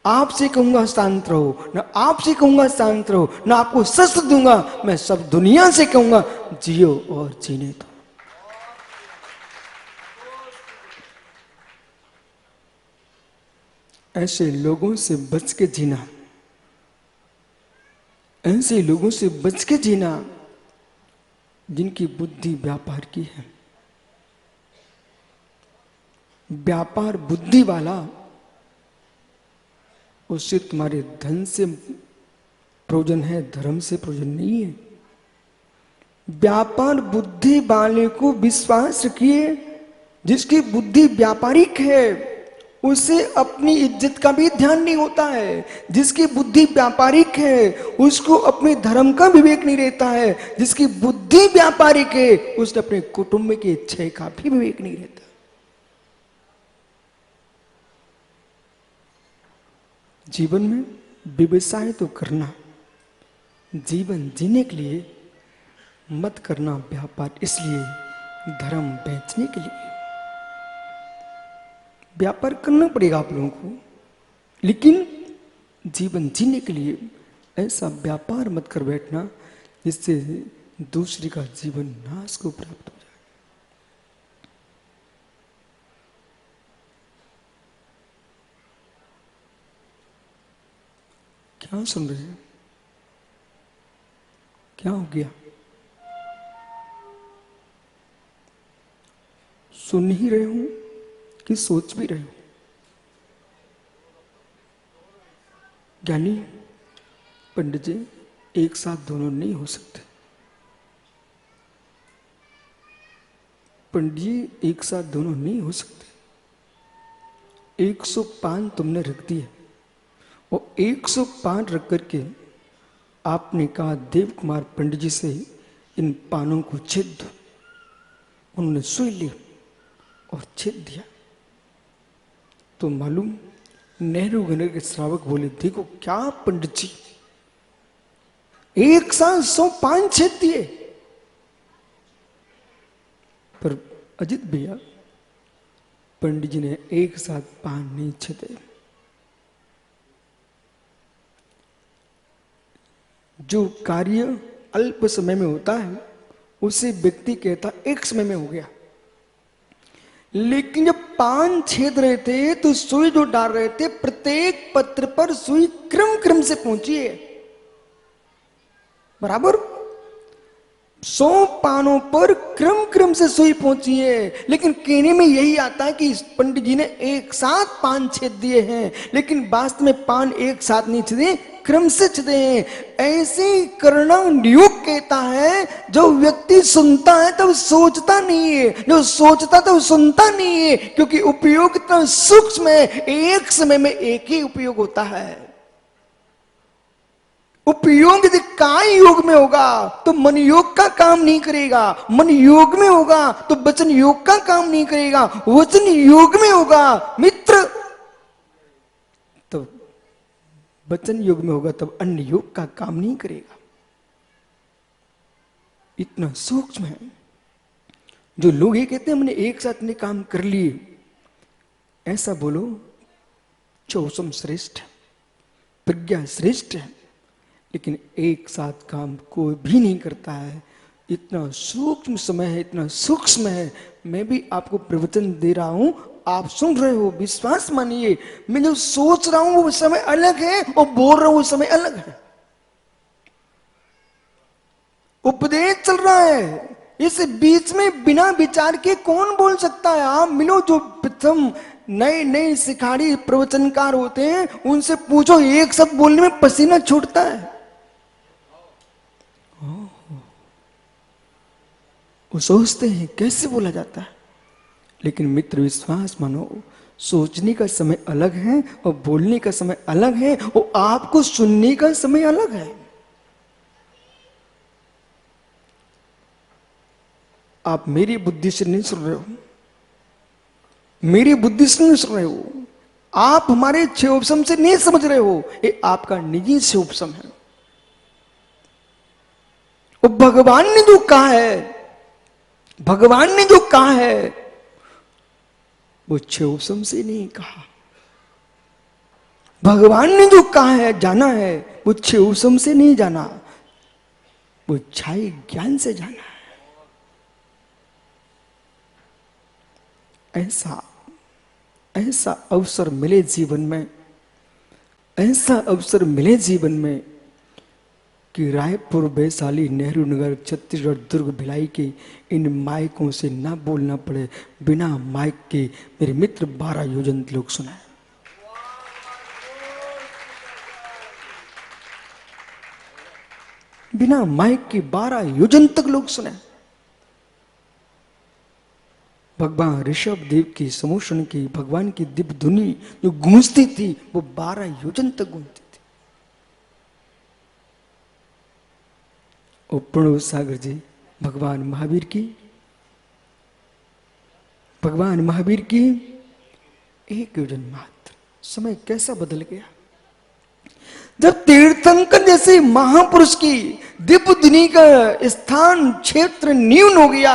आपसे कहूंगा शांत रहो, न आपसे कहूंगा शांत रहो, न आपको शस्त्र दूंगा, मैं सब दुनिया से कहूंगा जियो और जीने दो। ऐसे लोगों से बच के जीना, ऐसे लोगों से बच के जीना जिनकी बुद्धि व्यापार की है। व्यापार बुद्धि वाला, उससे तुम्हारे धन से प्रयोजन है, धर्म से प्रयोजन नहीं है। व्यापार बुद्धि वाले को विश्वास रखिए। जिसकी बुद्धि व्यापारिक है उसे अपनी इज्जत का भी ध्यान नहीं होता है। जिसकी बुद्धि व्यापारिक है उसको अपने धर्म का विवेक नहीं रहता है। जिसकी बुद्धि व्यापारिक है उसने अपने कुटुंब के इच्छा का भी विवेक नहीं रहता। जीवन में व्यवसाय तो करना, जीवन जीने के लिए मत करना व्यापार। इसलिए धर्म बेचने के लिए व्यापार करना पड़ेगा आप लोगों को, लेकिन जीवन जीने के लिए ऐसा व्यापार मत कर बैठना जिससे दूसरे का जीवन नाश को प्राप्त हो जाए। क्या सुन रहे हैं? क्या हो गया? सुन ही रहे हो कि सोच भी रहे हो? ज्ञानी पंडित जी एक साथ दोनों नहीं हो सकते। पंडित जी एक साथ दोनों नहीं हो सकते। 105 तुमने रख दिए और 105 रख करके आपने कहा देव कुमार पंडित जी से इन पानों को छेद दो। उन्होंने सुई ली और छेद दिया। तो मालूम नेहरू गणर के श्रावक बोले देखो क्या पंडित जी, एक साथ 100 पान छेद दिए। पर अजित भैया पंडित जी ने एक साथ पान नहीं छेदे। जो कार्य अल्प समय में होता है उसे व्यक्ति कहता एक समय में हो गया। लेकिन जब पान छेद रहे थे तो सुई जो डाल रहे थे प्रत्येक पत्र पर सुई क्रम क्रम से पहुंची है, बराबर 100 पानों पर क्रम क्रम से सुई पहुंची है। लेकिन कहने में यही आता है कि पंडित जी ने एक साथ पान छेद दिए हैं, लेकिन वास्तव में पान एक साथ नहीं छेदे, क्रम से छेदे हैं। ऐसे करना योग कहता है। जो व्यक्ति सुनता है तब सोचता नहीं है, जो सोचता तब सुनता नहीं है, क्योंकि उपयोग इतना सूक्ष्म है। एक समय में एक ही उपयोग होता है। उपयोग यदि काय योग में होगा तो मन योग का काम नहीं करेगा, मन योग में होगा तो वचन योग का काम नहीं करेगा, वचन योग में होगा मित्र तो वचन योग में होगा तब अन्य योग का काम नहीं करेगा। इतना सूक्ष्म है। जो लोग ये कहते हैं हमने एक साथ ने काम कर लिए, ऐसा बोलो चौसम श्रेष्ठ है, प्रज्ञा श्रेष्ठ है, लेकिन एक साथ काम कोई भी नहीं करता है। इतना सूक्ष्म समय है, इतना सूक्ष्म है। मैं भी आपको प्रवचन दे रहा हूं, आप सुन रहे हो, विश्वास मानिए। मैं जो सोच रहा हूं वो समय अलग है और बोल रहा हूं वो समय अलग है। उपदेश चल रहा है, इस बीच में बिना विचार के कौन बोल सकता है? आप मिलो जो प्रथम नए नए सिखाड़ी प्रवचनकार होते हैं, उनसे पूछो, एक शब्द बोलने में पसीना छूटता है। वो सोचते हैं कैसे बोला जाता है। लेकिन मित्र विश्वास मानो, सोचने का समय अलग है और बोलने का समय अलग है और आपको सुनने का समय अलग है। आप मेरी बुद्धि से नहीं सुन रहे हो, मेरी बुद्धि से नहीं सुन रहे हो, आप हमारे छह उपशम से नहीं समझ रहे हो। ये आपका निजी से उपशम है वो भगवान ने जो कहा है, भगवान ने जो कहा है वो क्षोभसम से नहीं कहा। भगवान ने जो कहा है, जाना है, वो क्षोभसम से नहीं जाना, वो छाई ज्ञान से जाना है। ऐसा ऐसा अवसर मिले जीवन में, ऐसा अवसर मिले जीवन में कि रायपुर, वैशाली, नेहरू नगर, छत्तीसगढ़, दुर्ग, भिलाई के इन माइकों से ना बोलना पड़े। बिना माइक के मेरे मित्र 12 योजन लोग सुनाए। बिना माइक के 12 योजन तक लोग सुने। भगवान ऋषभ देव की समोषण की भगवान की दिव्य धुनी जो गूंजती थी वो 12 योजन तक गूंजती थी। और प्रणव सागर जी भगवान महावीर की, भगवान महावीर की 1 योजन मात्र। समय कैसा बदल गया जब तीर्थंकर जैसे महापुरुष की दिव्य धुनी का स्थान क्षेत्र न्यून हो गया।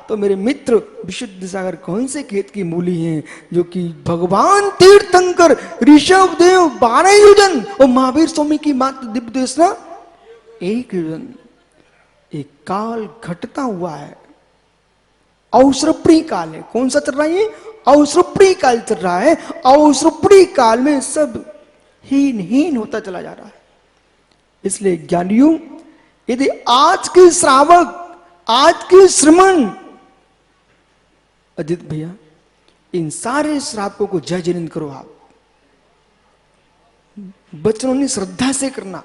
तो मेरे मित्र विशुद्ध सागर कौन से खेत की मूली हैं जो कि भगवान तीर्थंकर, ऋषभ देव 12 योजन और महावीर स्वामी की मात्र दिव्य देशना 1 योजन। एक काल घटता हुआ है, अवसरप्री काल है। कौन सा चल रहा है? अवसरप्री काल चल रहा है। अवसरप्री काल में सब हीन हीन होता चला जा रहा है। इसलिए ज्ञानियों, यदि आज के श्रावक, आज के श्रमण, अजित भैया, इन सारे श्रावकों को जय जिनेंद्र करो। आप बच्चों ने श्रद्धा से करना,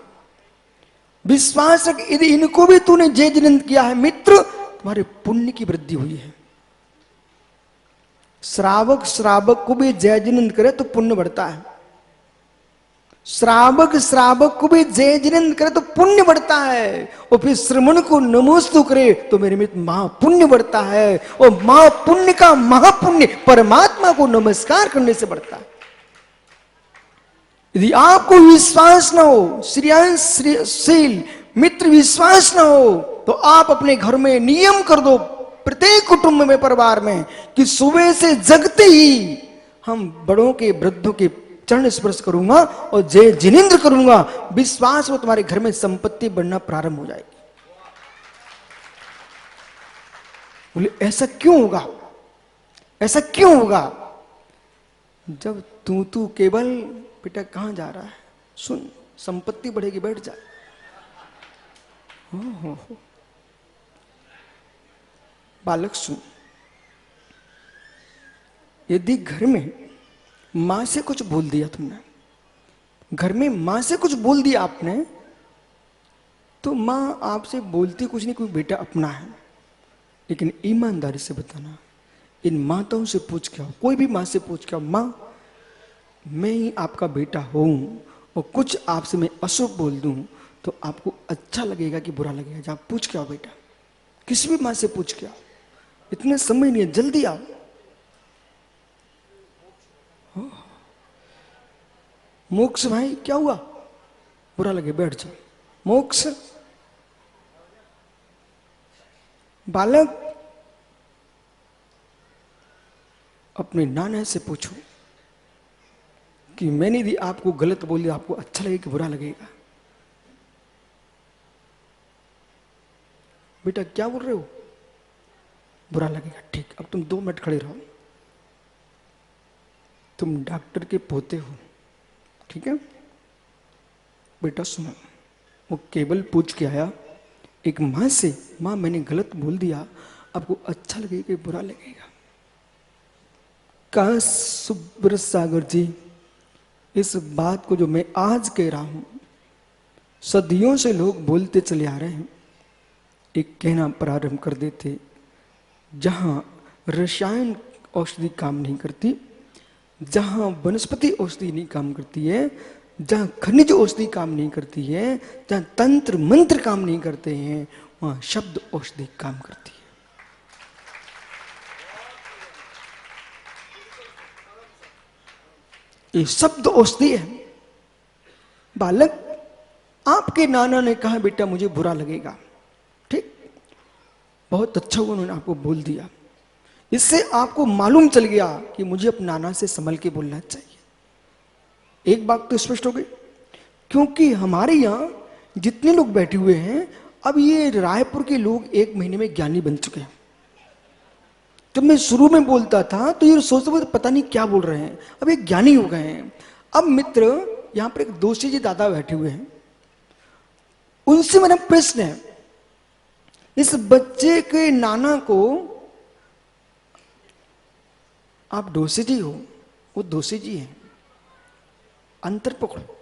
विश्वास रख। यदि इनको भी तूने जय जिनेंद्र किया है मित्र, तुम्हारे पुण्य की वृद्धि हुई है। श्रावक श्रावक को भी जय जिनेंद्र करे तो पुण्य बढ़ता है। श्रावक श्रावक को भी जय जिनेंद्र करे तो पुण्य बढ़ता है। और फिर श्रमण को नमोस्तु करे तो मेरे मित्र महापुण्य बढ़ता है। और महापुण्य का महापुण्य परमात्मा को नमस्कार करने से बढ़ता है। यदि आपको विश्वास ना हो, श्रेयशील मित्र विश्वास ना हो, तो आप अपने घर में नियम कर दो, प्रत्येक कुटुंब में, परिवार में, कि सुबह से जगते ही हम बड़ों के, वृद्धों के चरण स्पर्श करूंगा और जय जिनेंद्र करूंगा। विश्वास हो तुम्हारे घर में संपत्ति बढ़ना प्रारंभ हो जाएगी। बोले ऐसा क्यों होगा? ऐसा क्यों होगा? जब तू केवल, बेटा कहां जा रहा है? सुन, संपत्ति बढ़ेगी, बैठ जा। हो। बालक सुन, यदि घर में मां से कुछ बोल दिया तुमने, घर में मां से कुछ बोल दिया आपने, तो मां आपसे बोलती कुछ नहीं, कोई बेटा अपना है। लेकिन ईमानदारी से बताना, इन माताओं से पूछ के आओ, कोई भी मां से पूछ के आओ, मां मैं ही आपका बेटा हूं और कुछ आपसे मैं अशुभ बोल दूं तो आपको अच्छा लगेगा कि बुरा लगेगा? जब पूछ के आओ बेटा, किसी भी मां से पूछ के आओ। इतने समय नहीं है, जल्दी आओ। मोक्ष भाई क्या हुआ? बुरा लगे, बैठ जाओ। मोक्ष बालक, अपने नाना से पूछो कि मैंने यदि आपको गलत बोल दिया, आपको अच्छा लगेगा कि बुरा लगेगा? बेटा क्या बोल रहे हो? बुरा लगेगा। ठीक, अब तुम 2 मिनट खड़े रहो। तुम डॉक्टर के पोते हो, ठीक है? बेटा सुनो, वो केवल पूछ के आया एक मां से, मां मैंने गलत बोल दिया, आपको अच्छा लगेगा कि बुरा लगेगा? का सुब्रत सागर जी, इस बात को जो मैं आज कह रहा हूं, सदियों से लोग बोलते चले आ रहे हैं। एक कहना प्रारंभ कर देते, जहां रसायन औषधि काम नहीं करती, जहां वनस्पति औषधि नहीं काम करती है, जहां खनिज औषधि काम नहीं करती है, जहां तंत्र मंत्र काम नहीं करते हैं, वहां शब्द औषधि काम करती है। ये शब्द औषधि है। बालक, आपके नाना ने कहा बेटा मुझे बुरा लगेगा, ठीक? बहुत अच्छा हुआ उन्होंने आपको बोल दिया। इससे आपको मालूम चल गया कि मुझे अपने नाना से संभल के बोलना चाहिए। एक बात तो स्पष्ट हो गई, क्योंकि हमारे यहाँ जितने लोग बैठे हुए हैं, अब ये रायपुर के लोग 1 महीने में ज्ञानी बन चुके हैं। जब मैं शुरू में बोलता था तो ये सोचते थे पता नहीं क्या बोल रहे हैं, अब ये ज्ञानी हो गए हैं। अब मित्र, यहाँ पर एक दोषी जी दादा बैठे हुए हैं, उनसे मेरा प्रश्न है, इस बच्चे के नाना को आप दोषी जी हो, वो दोषी जी हैं, अंतर पकड़ो।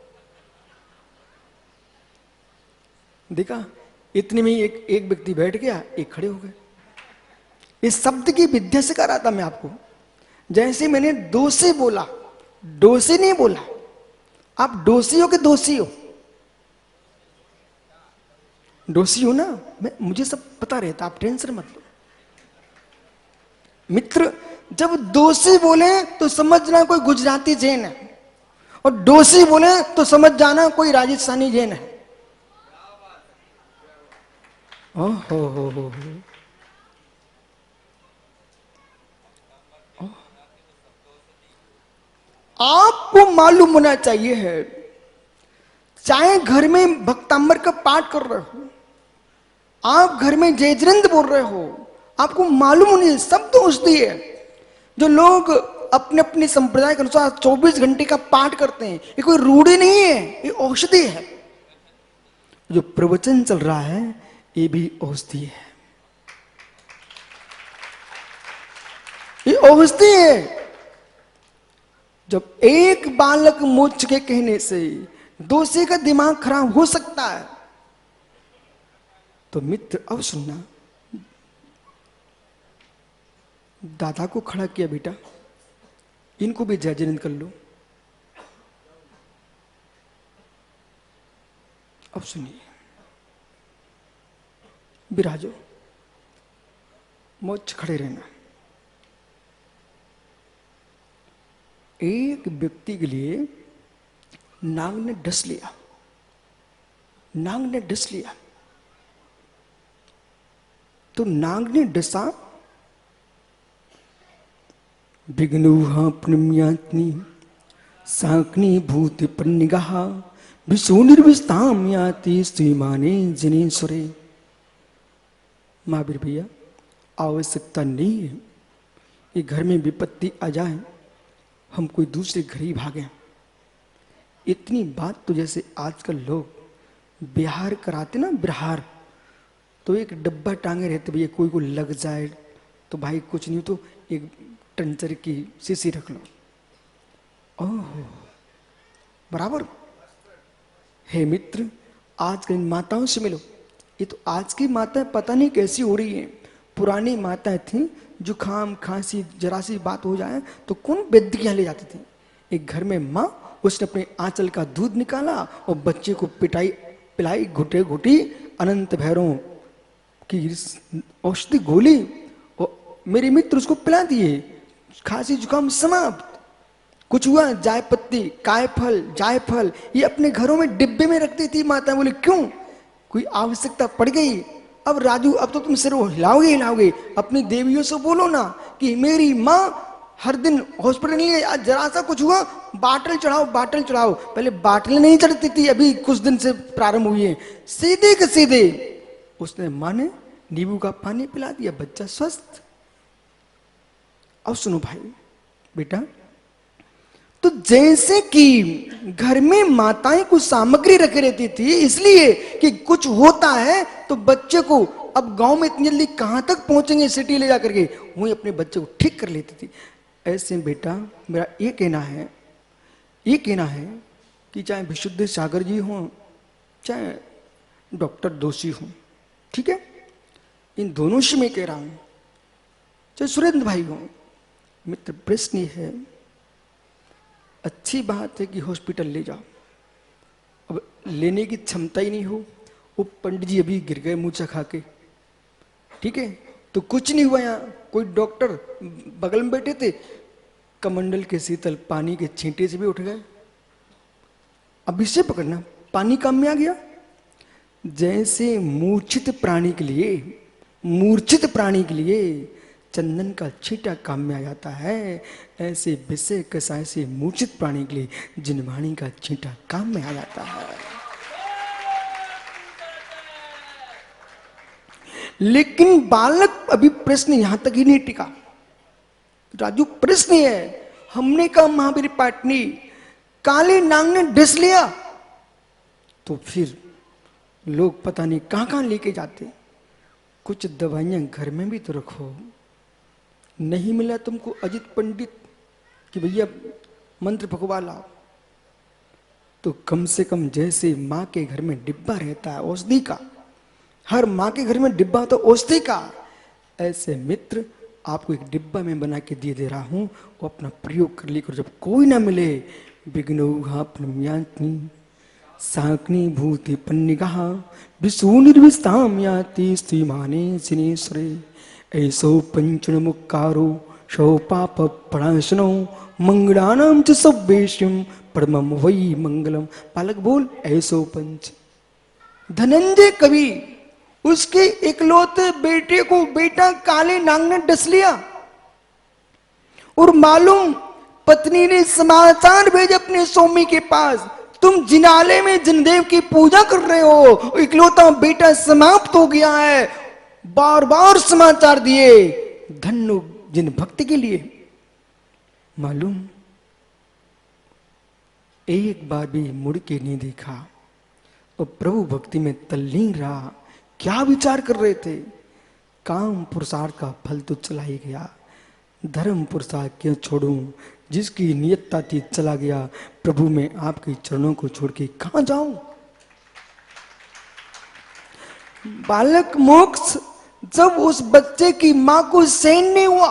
देखा, इतने में एक व्यक्ति बैठ गया, एक खड़े हो गए। इस शब्द की विद्या सिखा रहा था मैं आपको। जैसे मैंने दोषी बोला, दोषी नहीं बोला, आप दोषी हो कि दोषी हो? दोषी हो ना, मुझे सब पता रहता, आप टेंशन मत लो। मित्र, जब दोषी बोले तो समझना कोई गुजराती जैन है, और दोषी बोले तो समझ जाना कोई राजस्थानी जैन है। हो। आपको मालूम होना चाहिए है, चाहे घर में भक्तांबर का पाठ कर रहे हो, आप घर में जयजरंद बोल रहे हो, आपको मालूम नहीं, सब तो औषधि है। जो लोग अपने अपने संप्रदाय के अनुसार 24 घंटे का पाठ करते हैं, ये कोई रूढ़ी नहीं है, ये औषधि है। जो प्रवचन चल रहा है ये भी औषधि है, ये औषधि है। जब एक बालक मोक्ष के कहने से दूसरे का दिमाग खराब हो सकता है, तो मित्र अब सुनना, दादा को खड़ा किया, बेटा इनको भी जयजनंद कर लो। अब सुनिए, विराजो, मोक्ष खड़े रहना। एक व्यक्ति के लिए नाग ने डस लिया, नाग ने डस लिया, तो नाग ने डसा, विघ्नूहा प्रणम्यात्नि साकनी भूत प्रनिगाह विशो निर्विस्ताम याति श्रीमाने जनेश्वरे। महावीर भैया, आवश्यकता नहीं है कि घर में विपत्ति आ जाए हम कोई दूसरे घर ही भागें। इतनी बात तो जैसे आजकल लोग बिहार कराते ना, बिहार, तो एक डब्बा टांगे रहते, भैया कोई को लग जाए तो भाई कुछ नहीं तो एक टंचर की शीशी रख लो। ओह, बराबर है मित्र। आज के माताओं से मिलो, ये तो आज की माताएं पता नहीं कैसी हो रही हैं। पुरानी माताएं थी, जुखाम खांसी जरा सी बात हो जाए तो कौन वैद्य के यहाँ ले जाती थी। एक घर में माँ, उसने अपने आंचल का दूध निकाला और बच्चे को पिटाई पिलाई, घुटे घुटी अनंत भैरों की औषधि गोली, और मेरे मित्र उसको पिला दिए, खांसी जुकाम समाप्त। कुछ हुआ, जायपत्ती, कायफल, जायफल, ये अपने घरों में डिब्बे में रखती थी माता। बोले क्यों, कोई आवश्यकता पड़ गई। अब राजू, अब तो तुम सिर हिलाओगे हिलाओगे, अपनी देवियों से बोलो ना कि मेरी माँ हर दिन हॉस्पिटल नहीं है, आज जरा सा कुछ हुआ बाटल चढ़ाओ, बाटल चढ़ाओ। पहले बाटल नहीं चढ़ती थी, अभी कुछ दिन से प्रारंभ हुई है। सीधे के सीधे उसने माँ ने नींबू का पानी पिला दिया, बच्चा स्वस्थ। अब सुनो भाई बेटा, तो जैसे कि घर में माताएं कुछ सामग्री रखे रहती थी इसलिए कि कुछ होता है तो बच्चे को, अब गांव में इतनी जल्दी कहां तक पहुंचेंगे सिटी ले जाकर के, वही अपने बच्चे को ठीक कर लेती थी। ऐसे बेटा मेरा ये कहना है कि चाहे विशुद्ध सागर जी हों, चाहे डॉक्टर दोषी हों, ठीक है, इन दोनों से मैं कह रहा हूं, चाहे सुरेंद्र भाई हों। मित्र प्रश्न है, अच्छी बात है कि हॉस्पिटल ले जाओ, अब लेने की क्षमता ही नहीं हो, वो पंडित जी अभी गिर गए मुँह चखा के, ठीक है, तो कुछ नहीं हुआ। यहाँ कोई डॉक्टर बगल में बैठे थे, कमंडल के शीतल पानी के छींटे से भी उठ गए। अब इससे पकड़ना, पानी काम में आ गया। जैसे मूर्छित प्राणी के लिए मूर्छित प्राणी के लिए चंदन का छींटा काम में आ जाता है, ऐसे विषय कसाय से मूर्छित प्राणी के लिए जिनवाणी का छींटा काम में आ जाता है। लेकिन बालक अभी प्रश्न यहां तक ही नहीं टिका। राजू प्रश्न है, हमने कहा महावीर पाटनी काले नाग ने डस लिया, तो फिर लोग पता नहीं कहां कहां लेके जाते। कुछ दवाइयां घर में भी तो रखो। नहीं मिला तुमको अजित पंडित कि भैया मंत्र पकवा लाओ, तो कम से कम जैसे माँ के घर में डिब्बा रहता है औषधि का, हर माँ के घर में डिब्बा तो औषधि का, ऐसे मित्र आपको एक डिब्बा में बना के दे रहा हूं, वो अपना प्रयोग कर लिया करो। जब कोई ना मिले विघ्नौघापनम्यान्ति साकनी भूति पन्निगाह विशु निर्विस्ताम याति श्रीमाने सिनेश्वरे ऐसो पंचन मुक्कारो शौ पाप प्रणाशनो मंगलानाम च सव्वेश्यम परमम वै मंगलम। बालक बोल ऐसो पंच। धनंजय कवि उसके इकलौते बेटे को बेटा काले नाग ने डस लिया, और मालूम पत्नी ने समाचार भेजे अपने स्वामी के पास, तुम जिनाले में जिनदेव की पूजा कर रहे हो, इकलौता बेटा समाप्त हो गया है। बार बार समाचार दिए, धन्य जिन भक्त के लिए। मालूम एक बार भी मुड़ के नहीं देखा और प्रभु भक्ति में तल्लीन रहा। क्या विचार कर रहे थे? काम पुरुषार्थ का फल तो चला ही गया, धर्म पुरुषार्थ क्यों छोड़ूं, जिसकी नियतता थी चला गया, प्रभु में आपके चरणों को छोड़ के कहां जाऊं। बालक मोक्ष जब उस बच्चे की मां को सहन नहीं हुआ,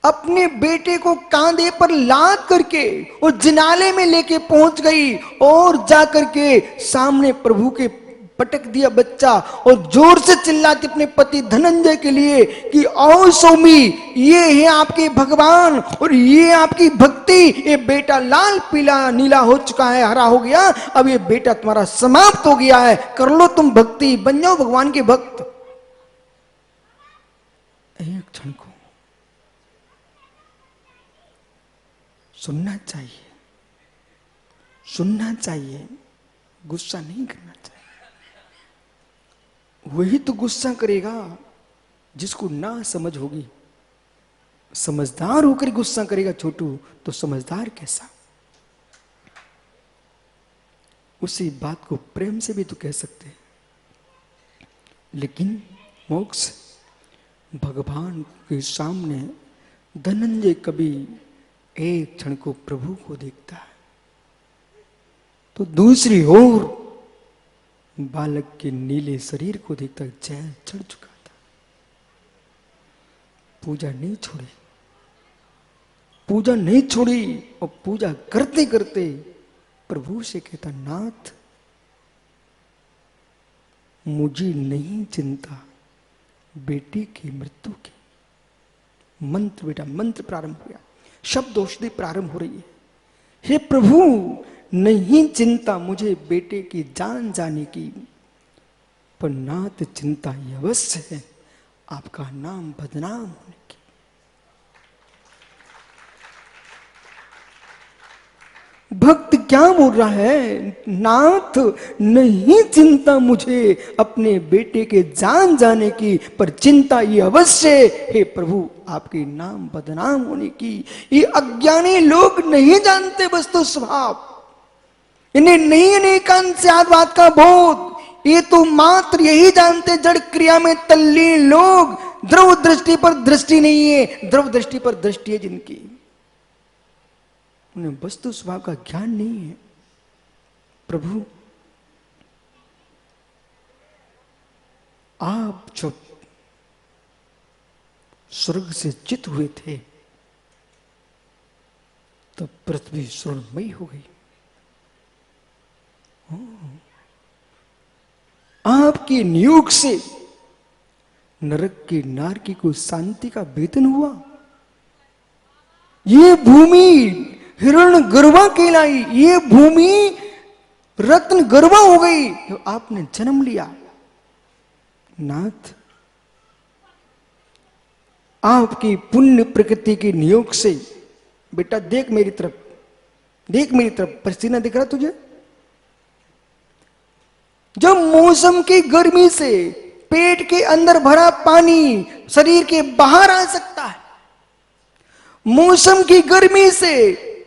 अपने बेटे को कांधे पर लाद करके वो जिनाले में लेके पहुंच गई और जाकर के सामने प्रभु के पटक दिया बच्चा, और जोर से चिल्लाती अपने पति धनंजय के लिए कि आओ स्वामी, ये है आपके भगवान और ये आपकी भक्ति। ये बेटा लाल पीला नीला हो चुका है, हरा हो गया, अब ये बेटा तुम्हारा समाप्त हो गया है, कर लो तुम भक्ति, बन जाओ भगवान के भक्त। एक क्षण को सुनना चाहिए, सुनना चाहिए, गुस्सा नहीं करना चाहिए। वही तो गुस्सा करेगा जिसको ना समझ होगी। समझदार होकर गुस्सा करेगा छोटू, तो समझदार कैसा? उसी बात को प्रेम से भी तो कह सकते हैं। लेकिन मोक्ष भगवान के सामने धनंजय कभी एक क्षण को प्रभु को देखता है, तो दूसरी ओर बालक के नीले शरीर को देखता चैन चढ़ चुका था। पूजा नहीं छोड़ी, पूजा नहीं छोड़ी, और पूजा करते करते प्रभु से कहता, नाथ मुझे नहीं चिंता बेटी की मृत्यु की। मंत्र बेटा, मंत्र प्रारंभ हो गया, शब्द औषधि प्रारंभ हो रही है। हे प्रभु नहीं चिंता मुझे बेटे की जान जाने की, पर नाथ चिंता ये अवश्य है आपका नाम बदनाम होने की। भक्त क्या बोल रहा है? नाथ नहीं चिंता मुझे अपने बेटे के जान जाने की, पर चिंता ये अवश्य हे प्रभु आपके नाम बदनाम होने की। ये अज्ञानी लोग नहीं जानते वस्तु स्वभाव, इन्हें नहीं अनेकांत से आत्मवाद का बोध, ये तो मात्र यही जानते जड़ क्रिया में तल्लीन लोग। द्रव दृष्टि पर दृष्टि नहीं है, द्रव दृष्टि पर दृष्टि है जिनकी, उन्हें वस्तु स्वभाव का ज्ञान नहीं है। प्रभु आप जब स्वर्ग से चित हुए थे तब पृथ्वी स्वर्णमयी हो गई। आपके नियोग से नरक के नारकी को शांति का वेतन हुआ। ये भूमि हिरण गर्वा कहलाई, ये भूमि रत्न गर्वा हो गई। तो आपने जन्म लिया। नाथ आपकी पुण्य प्रकृति के नियोग से, बेटा देख मेरी तरफ, देख मेरी तरफ, पसीना दिख रहा तुझे? जब मौसम की गर्मी से पेट के अंदर भरा पानी शरीर के बाहर आ सकता है, मौसम की गर्मी से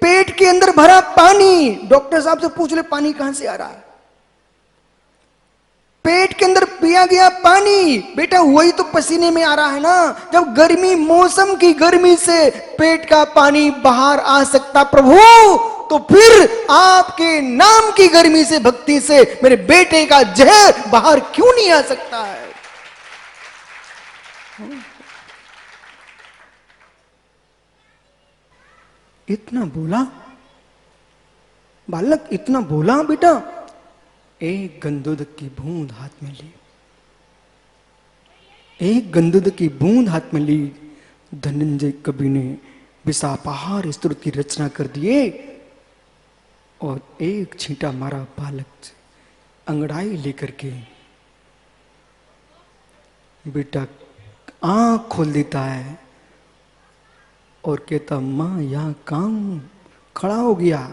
पेट के अंदर भरा पानी, डॉक्टर साहब से पूछ ले पानी कहां से आ रहा है? पेट के अंदर पिया गया पानी, बेटा वही तो पसीने में आ रहा है ना। जब गर्मी, मौसम की गर्मी से पेट का पानी बाहर आ सकता प्रभु, तो फिर आपके नाम की गर्मी से, भक्ति से मेरे बेटे का जहर बाहर क्यों नहीं आ सकता है? इतना बोला बालक, इतना बोला बेटा। एक गंधोदक की बूंद हाथ में ली, एक गंधोदक की बूंद हाथ में ली। धनंजय कवि ने विशापाहार स्तुति की रचना कर दिए और एक छींटा मारा बालक से, अंगड़ाई लेकर के बेटा आंख खोल देता है और कहता मां यहां काम खड़ा हो गया।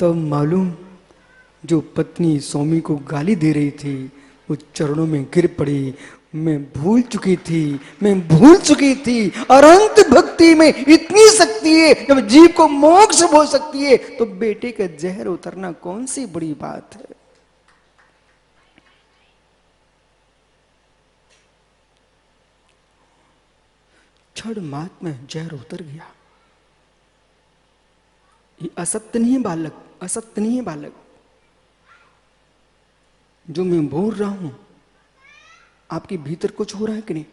तब मालूम जो पत्नी स्वामी को गाली दे रही थी वो चरणों में गिर पड़ी। मैं भूल चुकी थी, मैं भूल चुकी थी। अनंत भक्ति में इतनी शक्ति है, जब जीव को मोक्ष हो सकती है तो बेटे का जहर उतरना कौन सी बड़ी बात है? क्षण मात्र में जहर उतर गया। ये असत्य नहीं है बालक, असत्य नहीं है बालक। जो मैं बोल रहा हूं आपके भीतर कुछ हो रहा है कि नहीं?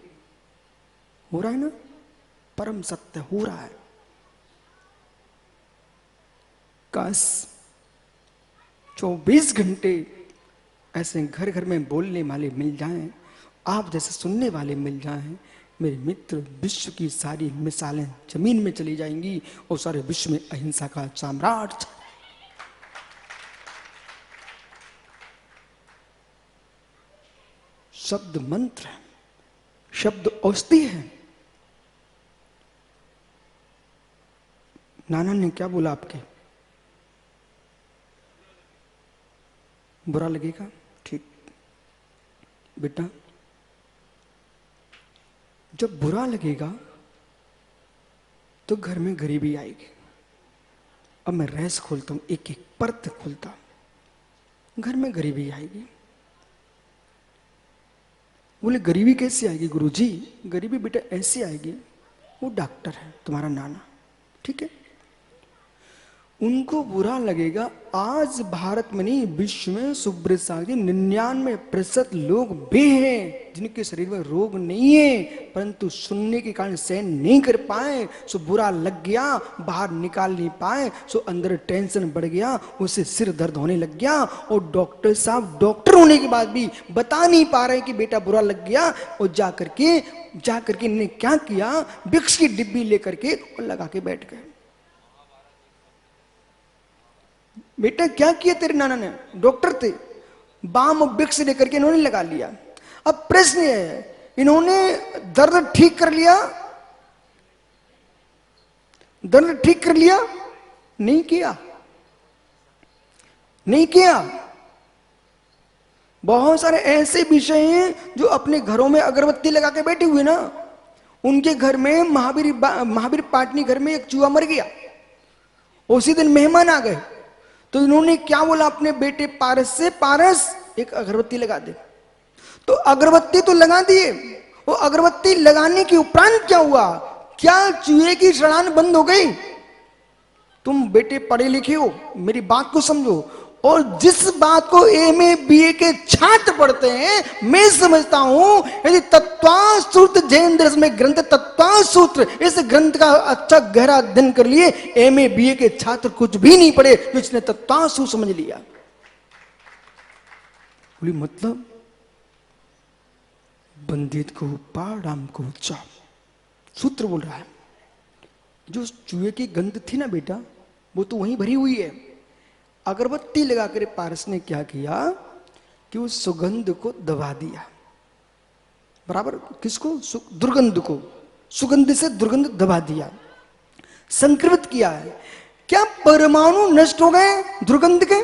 हो रहा है ना? परम सत्य हो रहा है। काश 24 घंटे ऐसे घर घर में बोलने वाले मिल जाएं, आप जैसे सुनने वाले मिल जाएं, मेरे मित्र, विश्व की सारी मिसालें जमीन में चली जाएंगी और सारे विश्व में अहिंसा का साम्राज्य। शब्द मंत्र है, शब्द औषधि है। नाना ने क्या बोला आपके? बुरा लगेगा? ठीक बेटा, जब बुरा लगेगा तो घर में गरीबी आएगी। अब मैं रहस्य खोलता हूं, एक एक परत खोलता हूं। घर में गरीबी आएगी। बोले गरीबी कैसे आएगी गुरुजी? गरीबी बेटा ऐसे आएगी, वो डॉक्टर है तुम्हारा नाना, ठीक है? उनको बुरा लगेगा। आज भारत में नहीं, विश्व में सुब्रत साहब जी 99% लोग वे हैं जिनके शरीर में रोग नहीं है, परंतु सुनने के कारण सहन नहीं कर पाए, सो बुरा लग गया, बाहर निकाल नहीं पाए, सो अंदर टेंशन बढ़ गया, उसे सिर दर्द होने लग गया। और डॉक्टर साहब डॉक्टर होने के बाद भी बता नहीं पा रहे कि बेटा बुरा लग गया। और जा करके इन्होंने क्या किया, विक्स की डिब्बी लेकर के और लगा के बैठ गए। बेटा क्या किया तेरे नाना ने? डॉक्टर थे, बाम और विक्स लेकर के इन्होंने लगा लिया। अब प्रश्न है, इन्होंने दर्द ठीक कर लिया? दर्द ठीक कर लिया? नहीं किया, नहीं किया। बहुत सारे ऐसे विषय हैं जो अपने घरों में अगरबत्ती लगा के बैठे हुए ना, उनके घर में महावीर पाटनी घर में एक चूहा मर गया, उसी दिन मेहमान आ गए, तो इन्होंने क्या बोला अपने बेटे पारस से, पारस एक अगरबत्ती लगा दे। तो अगरबत्ती तो लगा दिए। वो अगरबत्ती लगाने के उपरांत क्या हुआ? क्या चूहे की शड़ान बंद हो गई? तुम बेटे पढ़े लिखे हो, मेरी बात को समझो। और जिस बात को एमए बीए के छात्र पढ़ते हैं, मैं समझता हूं यदि तत्वासूत्र जैन दर्शन में ग्रंथ तत्वासूत्र, इस ग्रंथ का अच्छा गहरा अध्ययन कर लिए, एमए बीए के छात्र कुछ भी नहीं पढ़े तो इसने तत्वासूत्र समझ लिया। बोली मतलब बंदित को पाराम को उच्चा सूत्र बोल रहा है। जो चूहे की गंध थी ना बेटा, वो तो वहीं भरी हुई है। अगरबत्ती लगाकर पारस ने क्या किया कि उस सुगंध को दबा दिया। बराबर किसको? दुर्गंध को। सुगंध से दुर्गंध दबा दिया, संक्रमित किया है। क्या परमाणु नष्ट हो गए दुर्गंध के?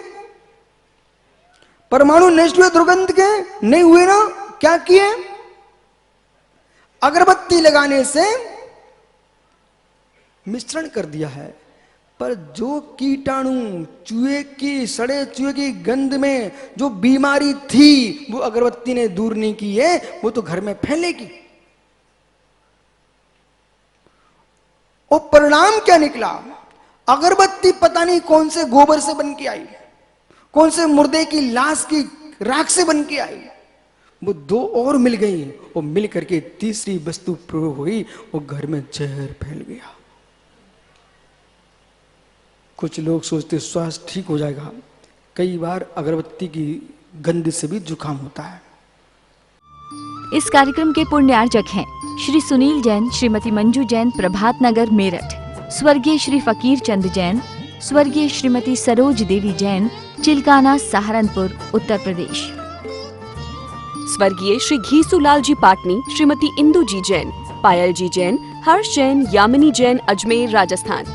परमाणु नष्ट हुए दुर्गंध के? नहीं हुए ना। क्या किए? अगरबत्ती लगाने से मिश्रण कर दिया है, पर जो कीटाणु चूहे की, सड़े चूहे की गंध में जो बीमारी थी वो अगरबत्ती ने दूर नहीं की है, वो तो घर में फैलेगी। और परिणाम क्या निकला? अगरबत्ती पता नहीं कौन से गोबर से बन के आई, कौन से मुर्दे की लाश की राख से बन के आई, वो दो और मिल गई और मिल करके तीसरी वस्तु प्रयोग हुई और घर में जहर फैल गया। कुछ लोग सोचते स्वास्थ्य ठीक हो जाएगा, कई बार अगरबत्ती की गंध से भी जुकाम होता है। इस कार्यक्रम के पुण्यार्चक हैं श्री सुनील जैन, श्रीमती मंजू जैन, प्रभात नगर मेरठ, स्वर्गीय श्री फकीर चंद जैन, स्वर्गीय श्रीमती सरोज देवी जैन, चिलकाना सहारनपुर, उत्तर प्रदेश। स्वर्गीय श्री घीसूलाल जी पाटनी, श्रीमती इंदू जी जैन, पायल जी जैन, हर्ष जैन, यामिनी जैन, अजमेर, राजस्थान।